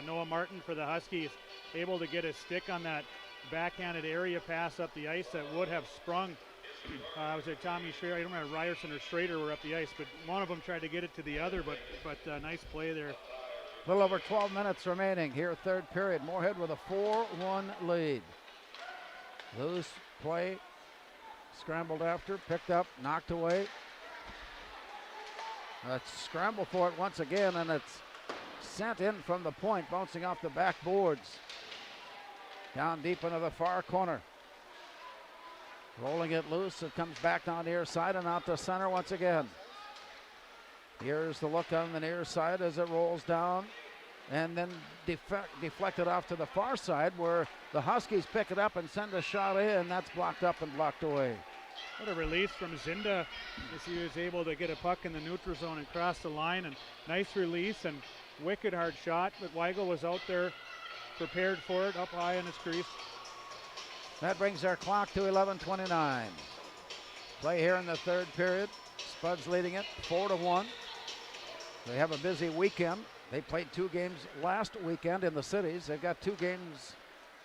Noah Martin for the Huskies, able to get his stick on that backhanded area pass up the ice that would have sprung. Was it Tommy Schrader? I don't remember, Ryerson or Schrader were up the ice, but one of them tried to get it to the other, but nice play there. A little over 12 minutes remaining here, third period. Moorhead with a 4-1 lead. Loose play, scrambled after, picked up, knocked away. Let's scramble for it once again, and it's sent in from the point, bouncing off the backboards. Down deep into the far corner. Rolling it loose, it comes back down the near side and out to center once again. Here's the look on the near side as it rolls down and then deflected off to the far side where the Huskies pick it up and send a shot in. That's blocked up and blocked away. What a release from Zinda as he was able to get a puck in the neutral zone and cross the line. And nice release and wicked hard shot, but Weigel was out there prepared for it, up high in his crease. That brings our clock to 11:29. Play here in the third period. Spud's leading it 4-1. They have a busy weekend. They played 2 games last weekend in the cities. They've got 2 games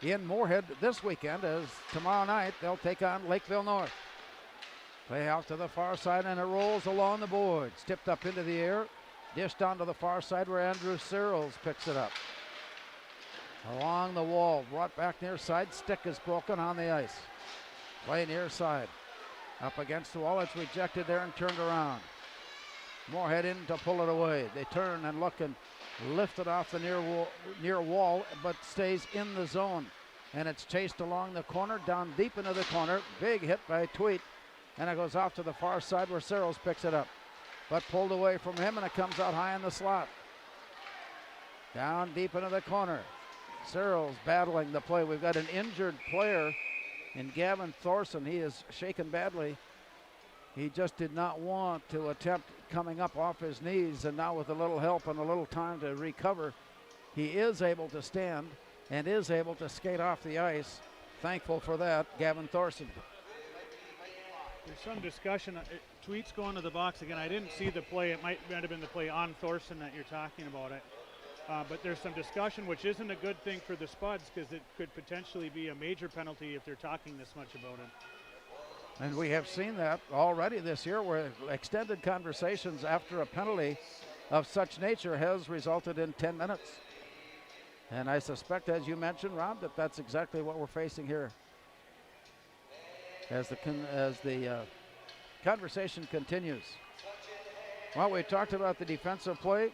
in Moorhead this weekend, as tomorrow night they'll take on Lakeville North. Play out to the far side, and it rolls along the boards. Tipped up into the air. Dished onto the far side where Andrew Searles picks it up. Along the wall, brought back near side. Stick is broken on the ice. Play near side. Up against the wall, it's rejected there and turned around. Moorhead in to pull it away. They turn and look and lift it off the near wall, but stays in the zone. And it's chased along the corner, down deep into the corner. Big hit by Tweet. And it goes off to the far side where Searles picks it up. But pulled away from him, and it comes out high in the slot. Down deep into the corner. Searles battling the play. We've got an injured player in Gavin Thorson. He is shaken badly. He just did not want to attempt coming up off his knees, and now with a little help and a little time to recover, he is able to stand and is able to skate off the ice. Thankful for that, Gavin Thorson. There's some discussion. Tweet's going to the box again. I didn't see the play. It might have been the play on Thorson that you're talking about. But there's some discussion, which isn't a good thing for the Spuds because it could potentially be a major penalty if they're talking this much about it. And we have seen that already this year where extended conversations after a penalty of such nature has resulted in 10 minutes. And I suspect, as you mentioned, Rob, that that's exactly what we're facing here. As the conversation continues. Well, we talked about the defensive play.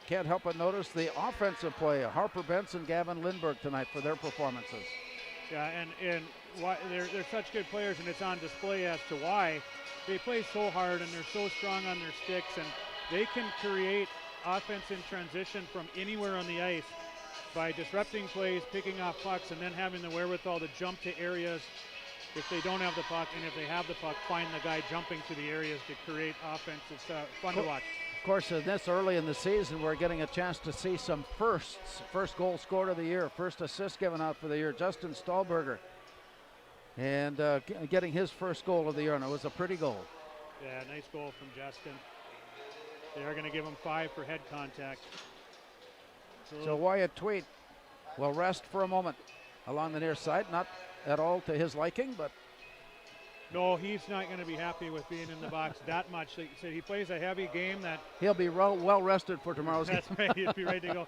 Can't help but notice the offensive play. Harper Benson, Gavin Lindbergh tonight for their performances. Yeah, and why they're such good players, and it's on display as to why they play so hard and they're so strong on their sticks, and they can create offense in transition from anywhere on the ice by disrupting plays, picking off pucks, and then having the wherewithal to jump to areas if they don't have the puck, and if they have the puck, find the guy jumping to the areas to create offense. It's fun to watch. Of course, in this early in the season, we're getting a chance to see some firsts. First goal scored of the year, first assist given out for the year, Justin Stahlberger. And getting his first goal of the year, and it was a pretty goal. Yeah, nice goal from Justin. They are going to give him 5 for head contact. So Wyatt Tweet will rest for a moment along the near side, not at all to his liking, but no, he's not going to be happy with being in the box that much. So he plays a heavy game that he'll be well rested for tomorrow's game. That's right. He'll be ready to go.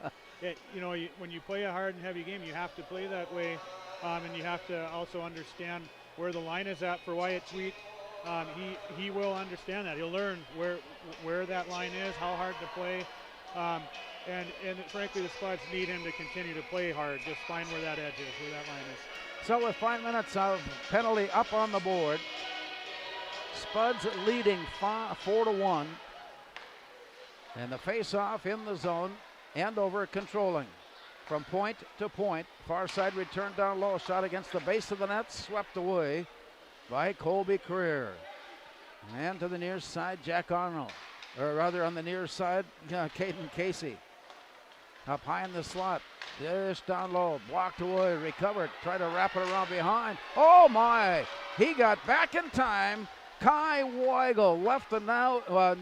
When you play a hard and heavy game, you have to play that way, and you have to also understand where the line is at for Wyatt Tweet. He will understand that. He'll learn where that line is, how hard to play, and frankly, the Spuds need him to continue to play hard. Just find where that edge is, where that line is. So with 5 minutes of penalty up on the board, Spuds leading 4-1. And the face-off in the zone, Andover controlling. From point to point, far side return down low, shot against the base of the net, swept away by Colby Career. And to the near side, Jack Arnold. Or rather on the near side, Caden Casey. Up high in the slot. Dish down low, blocked away, recovered, tried to wrap it around behind. Oh my! He got back in time. Kai Weigel left the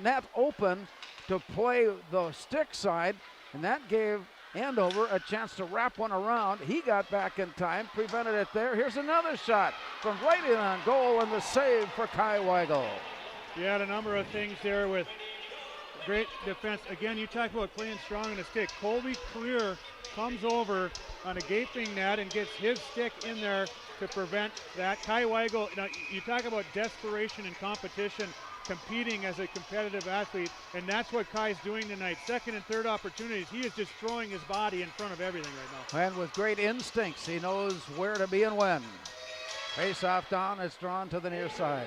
net open to play the stick side, and that gave Andover a chance to wrap one around. He got back in time, prevented it there. Here's another shot from right in on goal, and the save for Kai Weigel. You had a number of things there with great defense. Again, you talk about playing strong in the stick. Colby Career comes over on a gaping net and gets his stick in there to prevent that. Kai Weigel, now you talk about desperation and competition, competing as a competitive athlete, and that's what Kai's doing tonight. Second and third opportunities, he is just throwing his body in front of everything right now. And with great instincts, he knows where to be and when. Face off down, it's drawn to the near side.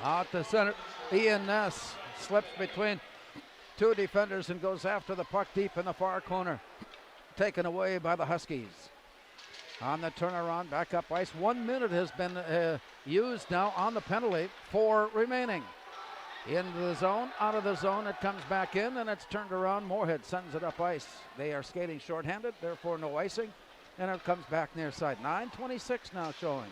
Out to center, Ian Ness slips between two defenders and goes after the puck deep in the far corner. Taken away by the Huskies. On the turnaround, back up ice. 1 minute has been used now on the penalty. 4 remaining. Into the zone, out of the zone, it comes back in, and it's turned around. Moorhead sends it up ice. They are skating shorthanded, therefore no icing, and it comes back near side. 9:26 now showing.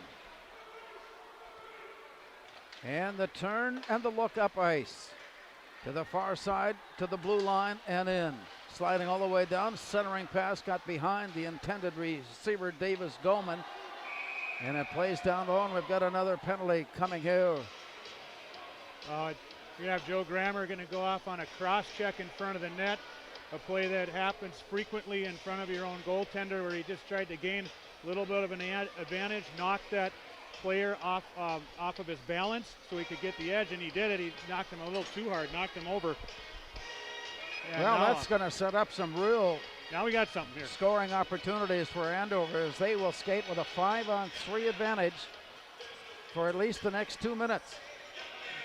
And the turn and the look up ice. To the far side, to the blue line, and in. Sliding all the way down, centering pass got behind the intended receiver, Davis Goman. And it plays down low, and we've got another penalty coming here. You have Joe Grammer going to go off on a cross check in front of the net. A play that happens frequently in front of your own goaltender, where he just tried to gain a little bit of an advantage, knocked that player off of his balance so he could get the edge, and he did it. He knocked him a little too hard, knocked him over. And well, that's going to set up some real now we got something here. Scoring opportunities for Andover, as they will skate with a 5-on-3 advantage for at least the next 2 minutes.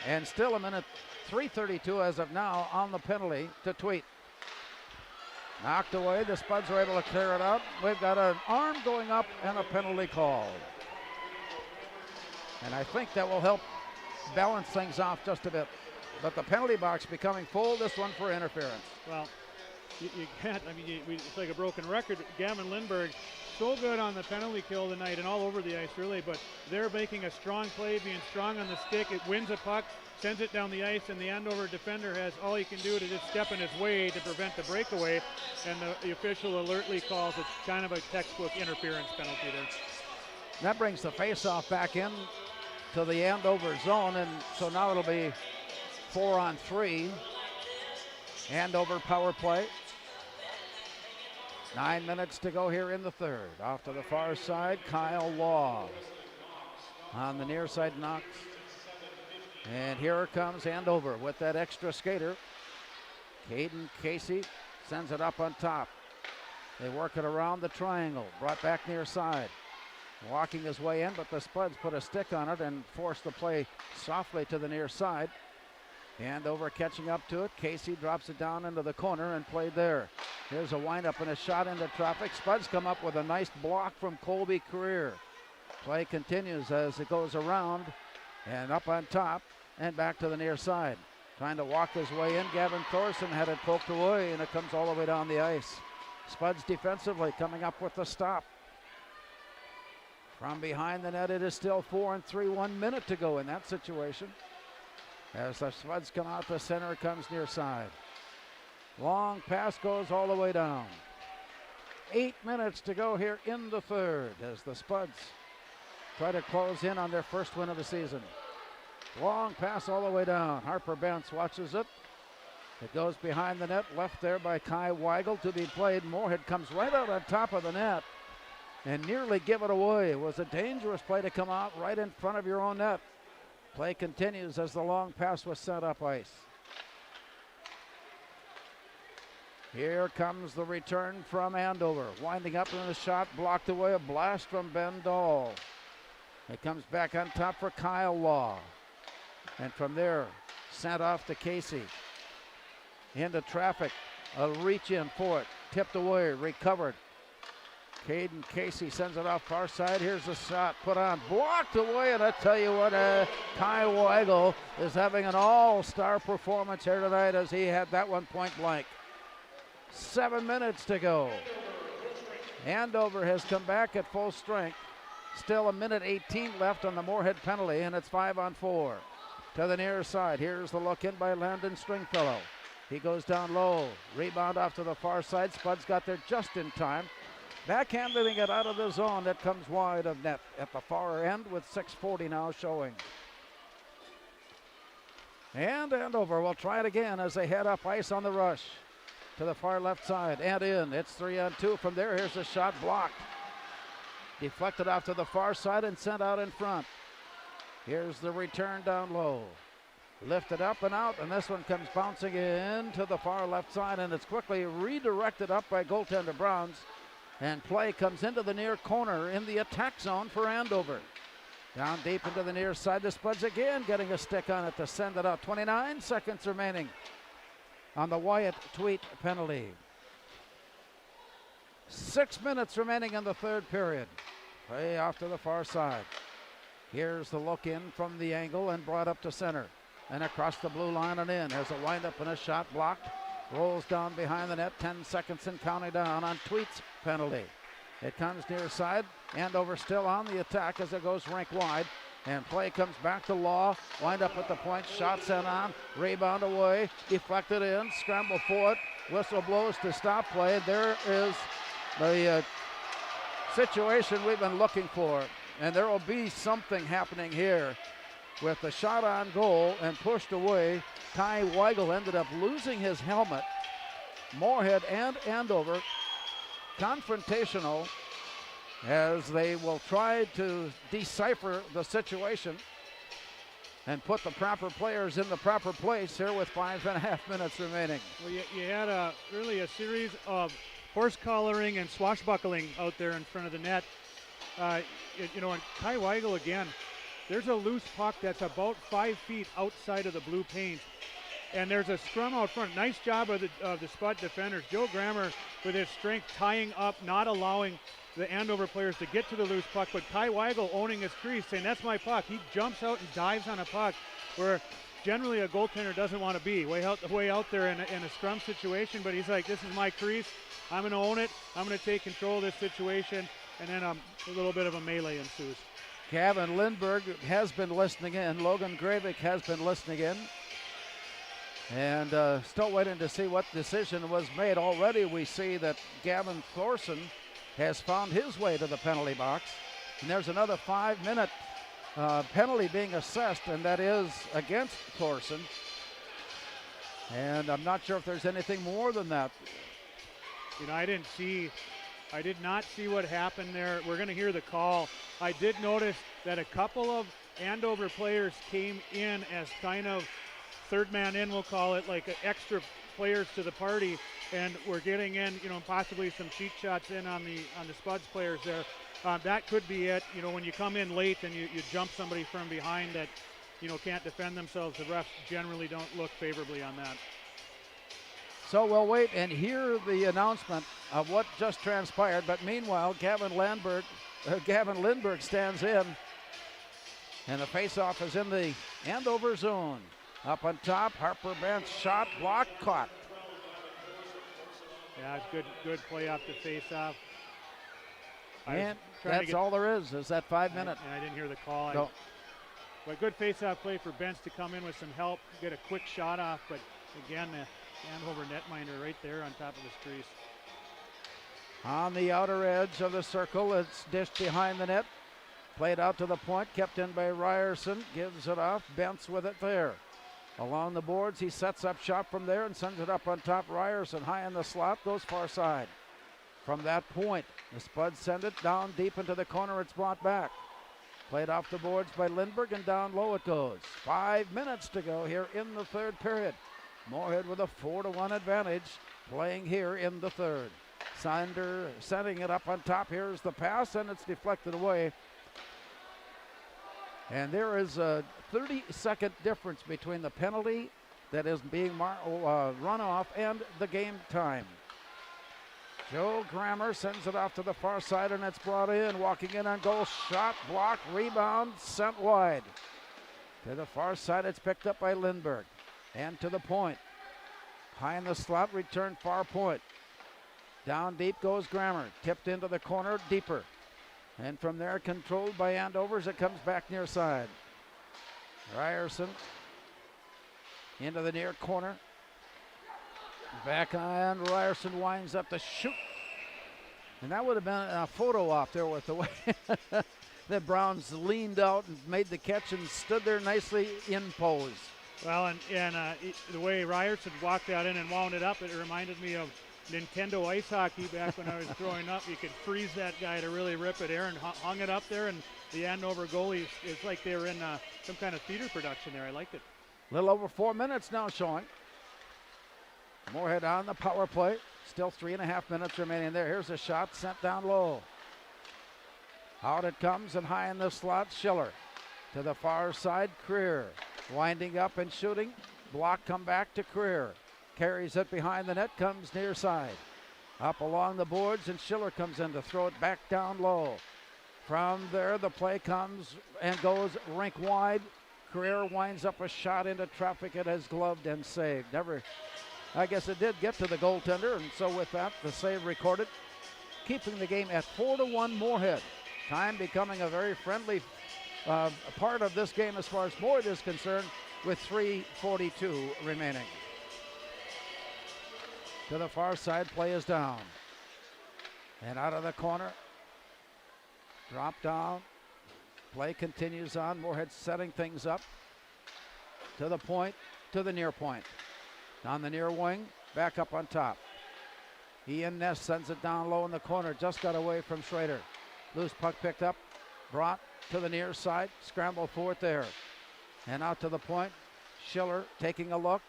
And still a minute 3:32 as of now on the penalty to Tweet. Knocked away, the Spuds are able to clear it out. We've got an arm going up and a penalty called. And I think that will help balance things off just a bit. But the penalty box becoming full, this one for interference. Well, you can't, I mean, it's like a broken record. Gavin Lindbergh so good on the penalty kill tonight and all over the ice, really, but they're making a strong play, being strong on the stick. It wins a puck, sends it down the ice, and the Andover defender has all he can do to just step in his way to prevent the breakaway, and the official alertly calls it kind of a textbook interference penalty there. That brings the faceoff back in to the Andover zone, and so now it'll be 4-on-3. Andover power play. 9 minutes to go here in the third. Off to the far side, Kyle Law on the near side knocks. And here comes Andover with that extra skater. Caden Casey sends it up on top. They work it around the triangle, brought back near side. Walking his way in, but the Spuds put a stick on it and forced the play softly to the near side. Andover catching up to it. Casey drops it down into the corner and played there. Here's a windup and a shot into traffic. Spuds come up with a nice block from Colby Career. Play continues as it goes around and up on top and back to the near side. Trying to walk his way in. Gavin Thorson had it poked away, and it comes all the way down the ice. Spuds defensively coming up with the stop. From behind the net, it is still 4-on-3, 1 minute to go in that situation. As the Spuds come out, the center comes near side. Long pass goes all the way down. 8 minutes to go here in the third as the Spuds try to close in on their first win of the season. Long pass all the way down. Harper Bentz watches it. It goes behind the net, left there by Kai Weigel to be played. Moorhead comes right out on top of the net and nearly give it away. It was a dangerous play to come out right in front of your own net. Play continues as the long pass was sent up ice. Here comes the return from Andover. Winding up in the shot, blocked away, a blast from Ben Dahl. It comes back on top for Kyle Law. And from there, sent off to Casey. Into traffic, a reach in for it. Tipped away, recovered. Caden Casey sends it off far side. Here's the shot put on, blocked away, and I tell you what, Kai Weigel is having an all-star performance here tonight as he had that one point blank. 7 minutes to go. Andover has come back at full strength. Still a minute 18 left on the Moorhead penalty, and it's 5-on-4. To the near side, here's the look in by Landon Stringfellow. He goes down low, rebound off to the far side. Spuds got there just in time. Backhanding it out of the zone, that comes wide of net at the far end with 6:40 now showing. And Andover will try it again as they head up ice on the rush. To the far left side and in. It's 3-on-2 from there. Here's a shot blocked. Deflected off to the far side and sent out in front. Here's the return down low. Lifted up and out, and this one comes bouncing in to the far left side, and it's quickly redirected up by goaltender Browns. And play comes into the near corner in the attack zone for Andover. Down deep into the near side, the Spuds again getting a stick on it to send it out. 29 seconds remaining on the Wyatt Tweet penalty. 6 minutes remaining in the third period. Play off to the far side. Here's the look in from the angle and brought up to center. And across the blue line and in. There's a windup and a shot blocked. Rolls down behind the net, 10 seconds and counting down on Tweet's penalty. It comes near side. Andover still on the attack as it goes rink wide. And play comes back to Law. Wind up at the point. Shot sent on. Rebound away. Deflected in. Scramble for it. Whistle blows to stop play. There is the situation we've been looking for. And there will be something happening here with the shot on goal and pushed away. Kai Weigel ended up losing his helmet. Moorhead and Andover confrontational as they will try to decipher the situation and put the proper players in the proper place here with 5.5 minutes remaining. Well, you had really a series of horse collaring and swashbuckling out there in front of the net. And Kai Weigel again, there's a loose puck that's about 5 feet outside of the blue paint. And there's a scrum out front. Nice job of the Spud defenders. Joe Grammer with his strength tying up, not allowing the Andover players to get to the loose puck. But Kai Weigel owning his crease, saying, that's my puck. He jumps out and dives on a puck where generally a goaltender doesn't want to be. Way out there in a scrum situation. But he's like, this is my crease. I'm going to own it. I'm going to take control of this situation. and then a little bit of a melee ensues. Gavin Lindberg has been listening in. Logan Gravik has been listening in. And still waiting to see what decision was made. Already we see that Gavin Thorson has found his way to the penalty box. And there's another 5-minute penalty being assessed, and that is against Thorson. And I'm not sure if there's anything more than that. You know, I did not see what happened there. We're going to hear the call. I did notice that a couple of Andover players came in as kind of third man in, we'll call it, like extra players to the party, and we're getting in, you know, possibly some cheat shots in on the Spuds players there. That could be it. You know, when you come in late and you jump somebody from behind that, you know, can't defend themselves, the refs generally don't look favorably on that. So we'll wait and hear the announcement of what just transpired. But meanwhile, Gavin Lindberg stands in, and the faceoff is in the Andover zone. Up on top, Harper Bent's shot, block, caught. Yeah, it's good play off the face-off. And that's all there is that 5 minute. And I didn't hear the call. No. But good face-off play for Bentz to come in with some help, get a quick shot off. But again, the Andover netminder right there on top of his crease. On the outer edge of the circle, it's dished behind the net. Played out to the point, kept in by Ryerson, gives it off, Bentz with it there. Along the boards, he sets up shot from there and sends it up on top. Ryerson high in the slot, goes far side. From that point, the Spuds send it down deep into the corner. It's brought back. Played off the boards by Lindberg, and down low it goes. 5 minutes to go here in the third period. Moorhead with a 4-1 advantage, playing here in the third. Sander setting it up on top. Here's the pass, and it's deflected away. And there is a 30-second difference between the penalty that is being run off and the game time. Joe Grammer sends it off to the far side, and it's brought in. Walking in on goal, shot, block, rebound, sent wide. To the far side, it's picked up by Lindberg. And to the point. High in the slot, return far point. Down deep goes Grammer. Tipped into the corner, deeper. And from there, controlled by Andover as it comes back near side. Ryerson into the near corner. Back on, Ryerson winds up the shoot. And that would have been a photo op there with the way that Browns leaned out and made the catch and stood there nicely in pose. Well, and the way Ryerson walked that in and wound it up, it reminded me of Nintendo ice hockey back when I was growing up. You could freeze that guy to really rip it. Aaron hung it up there, and the Andover goalies, it's like they were in some kind of theater production there. I liked it. A little over 4 minutes now showing. Moorhead on the power play. Still 3.5 minutes remaining there. Here's a shot sent down low. Out it comes, and high in the slot, Schiller. To the far side, Creer. Winding up and shooting. Block come back to Creer. Carries it behind the net, comes near side. Up along the boards, and Schiller comes in to throw it back down low. From there, the play comes and goes rink wide. Creer winds up a shot into traffic. It has gloved and saved. I guess it did get to the goaltender, and so with that, the save recorded, keeping the game at 4-1 Moorhead. Time becoming a very friendly part of this game as far as Moorhead is concerned, with 3:42 remaining. To the far side, play is down. And out of the corner, drop down. Play continues on. Moorhead setting things up. To the point, to the near point. On the near wing, back up on top. Ian Ness sends it down low in the corner. Just got away from Schrader. Loose puck picked up. Brought to the near side. Scramble for it there. And out to the point. Schiller taking a look.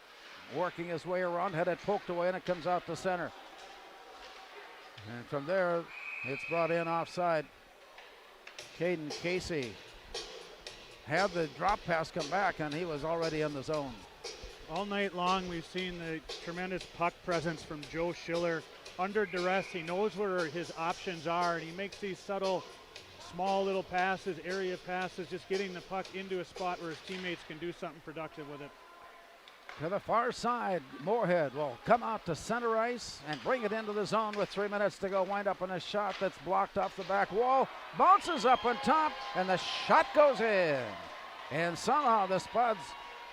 Working his way around. Had it poked away, and it comes out to center. And from there, it's brought in offside. Caden Casey had the drop pass come back, and he was already in the zone. All night long, we've seen the tremendous puck presence from Joe Schiller. Under duress, he knows where his options are, and he makes these subtle, small little passes, area passes, just getting the puck into a spot where his teammates can do something productive with it. To the far side, Moorhead will come out to center ice and bring it into the zone with 3 minutes to go. Wind up on a shot that's blocked off the back wall. Bounces up on top, and the shot goes in. And somehow the Spuds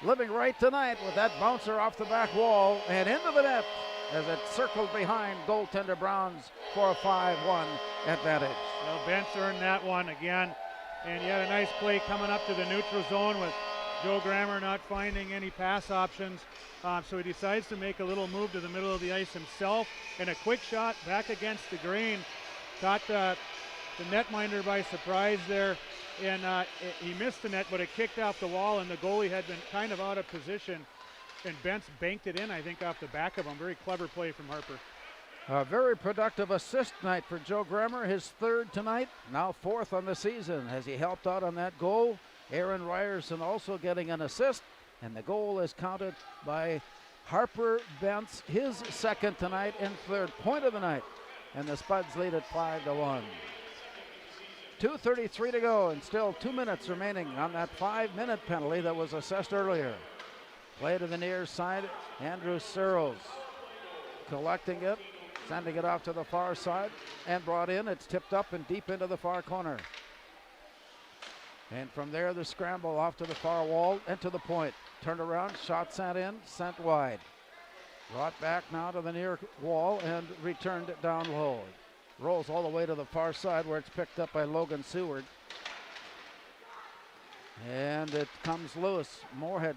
living right tonight with that bouncer off the back wall and into the net as it circled behind goaltender Browns for a 5-1 advantage. Well, Bentz earned that one again. And yet a nice play coming up to the neutral zone with Joe Grammer not finding any pass options. So he decides to make a little move to the middle of the ice himself. And a quick shot back against the grain. Caught the netminder by surprise there. And he missed the net, but it kicked off the wall, and the goalie had been kind of out of position. And Bentz banked it in, I think, off the back of him. Very clever play from Harper. A very productive assist night for Joe Grammer, his third tonight, now fourth on the season as he helped out on that goal. Aaron Ryerson also getting an assist, and the goal is counted by Harper Bentz, his second tonight and third point of the night. And the Spuds lead at 5-1. 2:33 to go, and still 2 minutes remaining on that 5-minute penalty that was assessed earlier. Play to the near side, Andrew Searles collecting it, sending it off to the far side, and brought in. It's tipped up and deep into the far corner. And from there, the scramble off to the far wall and to the point. Turned around, shot sent in, sent wide. Brought back now to the near wall and returned it down low. Rolls all the way to the far side where it's picked up by Logan Seward. And it comes loose. Moorhead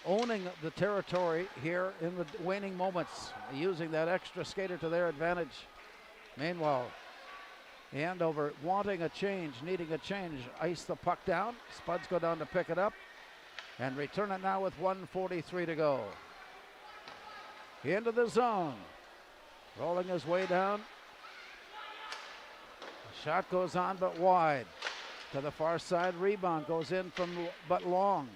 owning the territory here in the waning moments, using that extra skater to their advantage. Meanwhile, Andover wanting a change, needing a change. Ice the puck down. Spuds go down to pick it up and return it now with 1:43 to go. Into the zone. Rolling his way down. Shot goes on but wide. To the far side, rebound goes in from but long.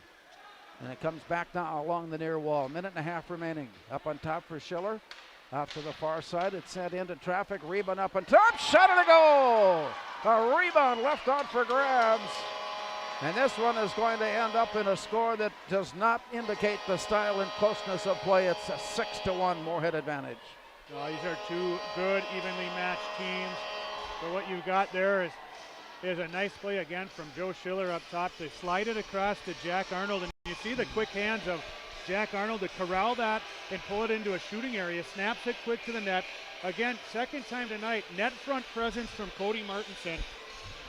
And it comes back now along the near wall. Minute and a half remaining. Up on top for Schiller. Off to the far side, it's sent into traffic. Rebound up on top, shot and a goal! A rebound left out for grabs. And this one is going to end up in a score that does not indicate the style and closeness of play. It's a 6-1 Moorhead advantage. Well, these are two good, evenly matched teams. But what you've got there is a nice play again from Joe Schiller up top to slide it across to Jack Arnold. And you see the quick hands of Jack Arnold to corral that and pull it into a shooting area. Snaps it quick to the net. Again, second time tonight, net front presence from Cody Martinson.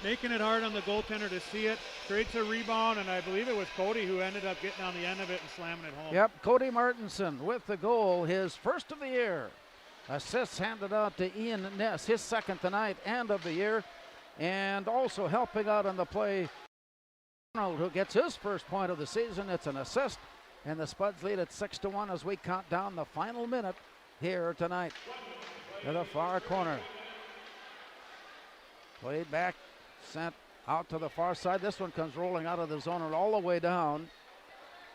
Making it hard on the goaltender to see it. Creates a rebound, and I believe it was Cody who ended up getting on the end of it and slamming it home. Yep, Cody Martinson with the goal, his first of the year. Assists handed out to Ian Ness, his second tonight and of the year. And also helping out on the play, Arnold, who gets his first point of the season. It's an assist, and the Spuds lead at 6-1 as we count down the final minute here tonight. To the far corner. Played back, sent out to the far side. This one comes rolling out of the zone and all the way down.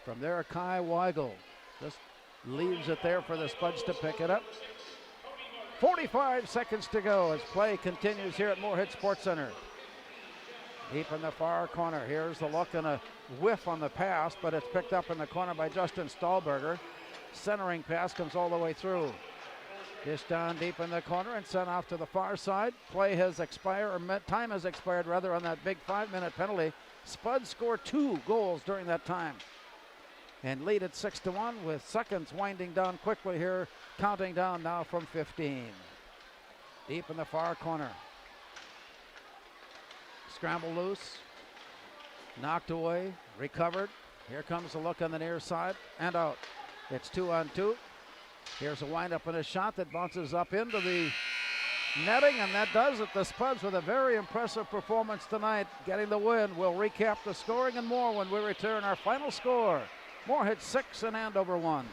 From there, Kai Weigel just leaves it there for the Spuds to pick it up. 45 seconds to go as play continues here at Moorhead Sports Center. Deep in the far corner. Here's the look and a whiff on the pass, but it's picked up in the corner by Justin Stahlberger. Centering pass comes all the way through. Dish down deep in the corner and sent off to the far side. Play has expired, or time has expired rather, on that big 5-minute penalty. Spuds score 2 goals during that time and lead at 6-1 with seconds winding down quickly here, counting down now from 15. Deep in the far corner. Scramble loose, knocked away, recovered. Here comes the look on the near side and out. It's 2-on-2. Here's a windup and a shot that bounces up into the netting, and that does it. The Spuds with a very impressive performance tonight, getting the win. We'll recap the scoring and more when we return. Our final score, Moorhead 6 and Andover 1.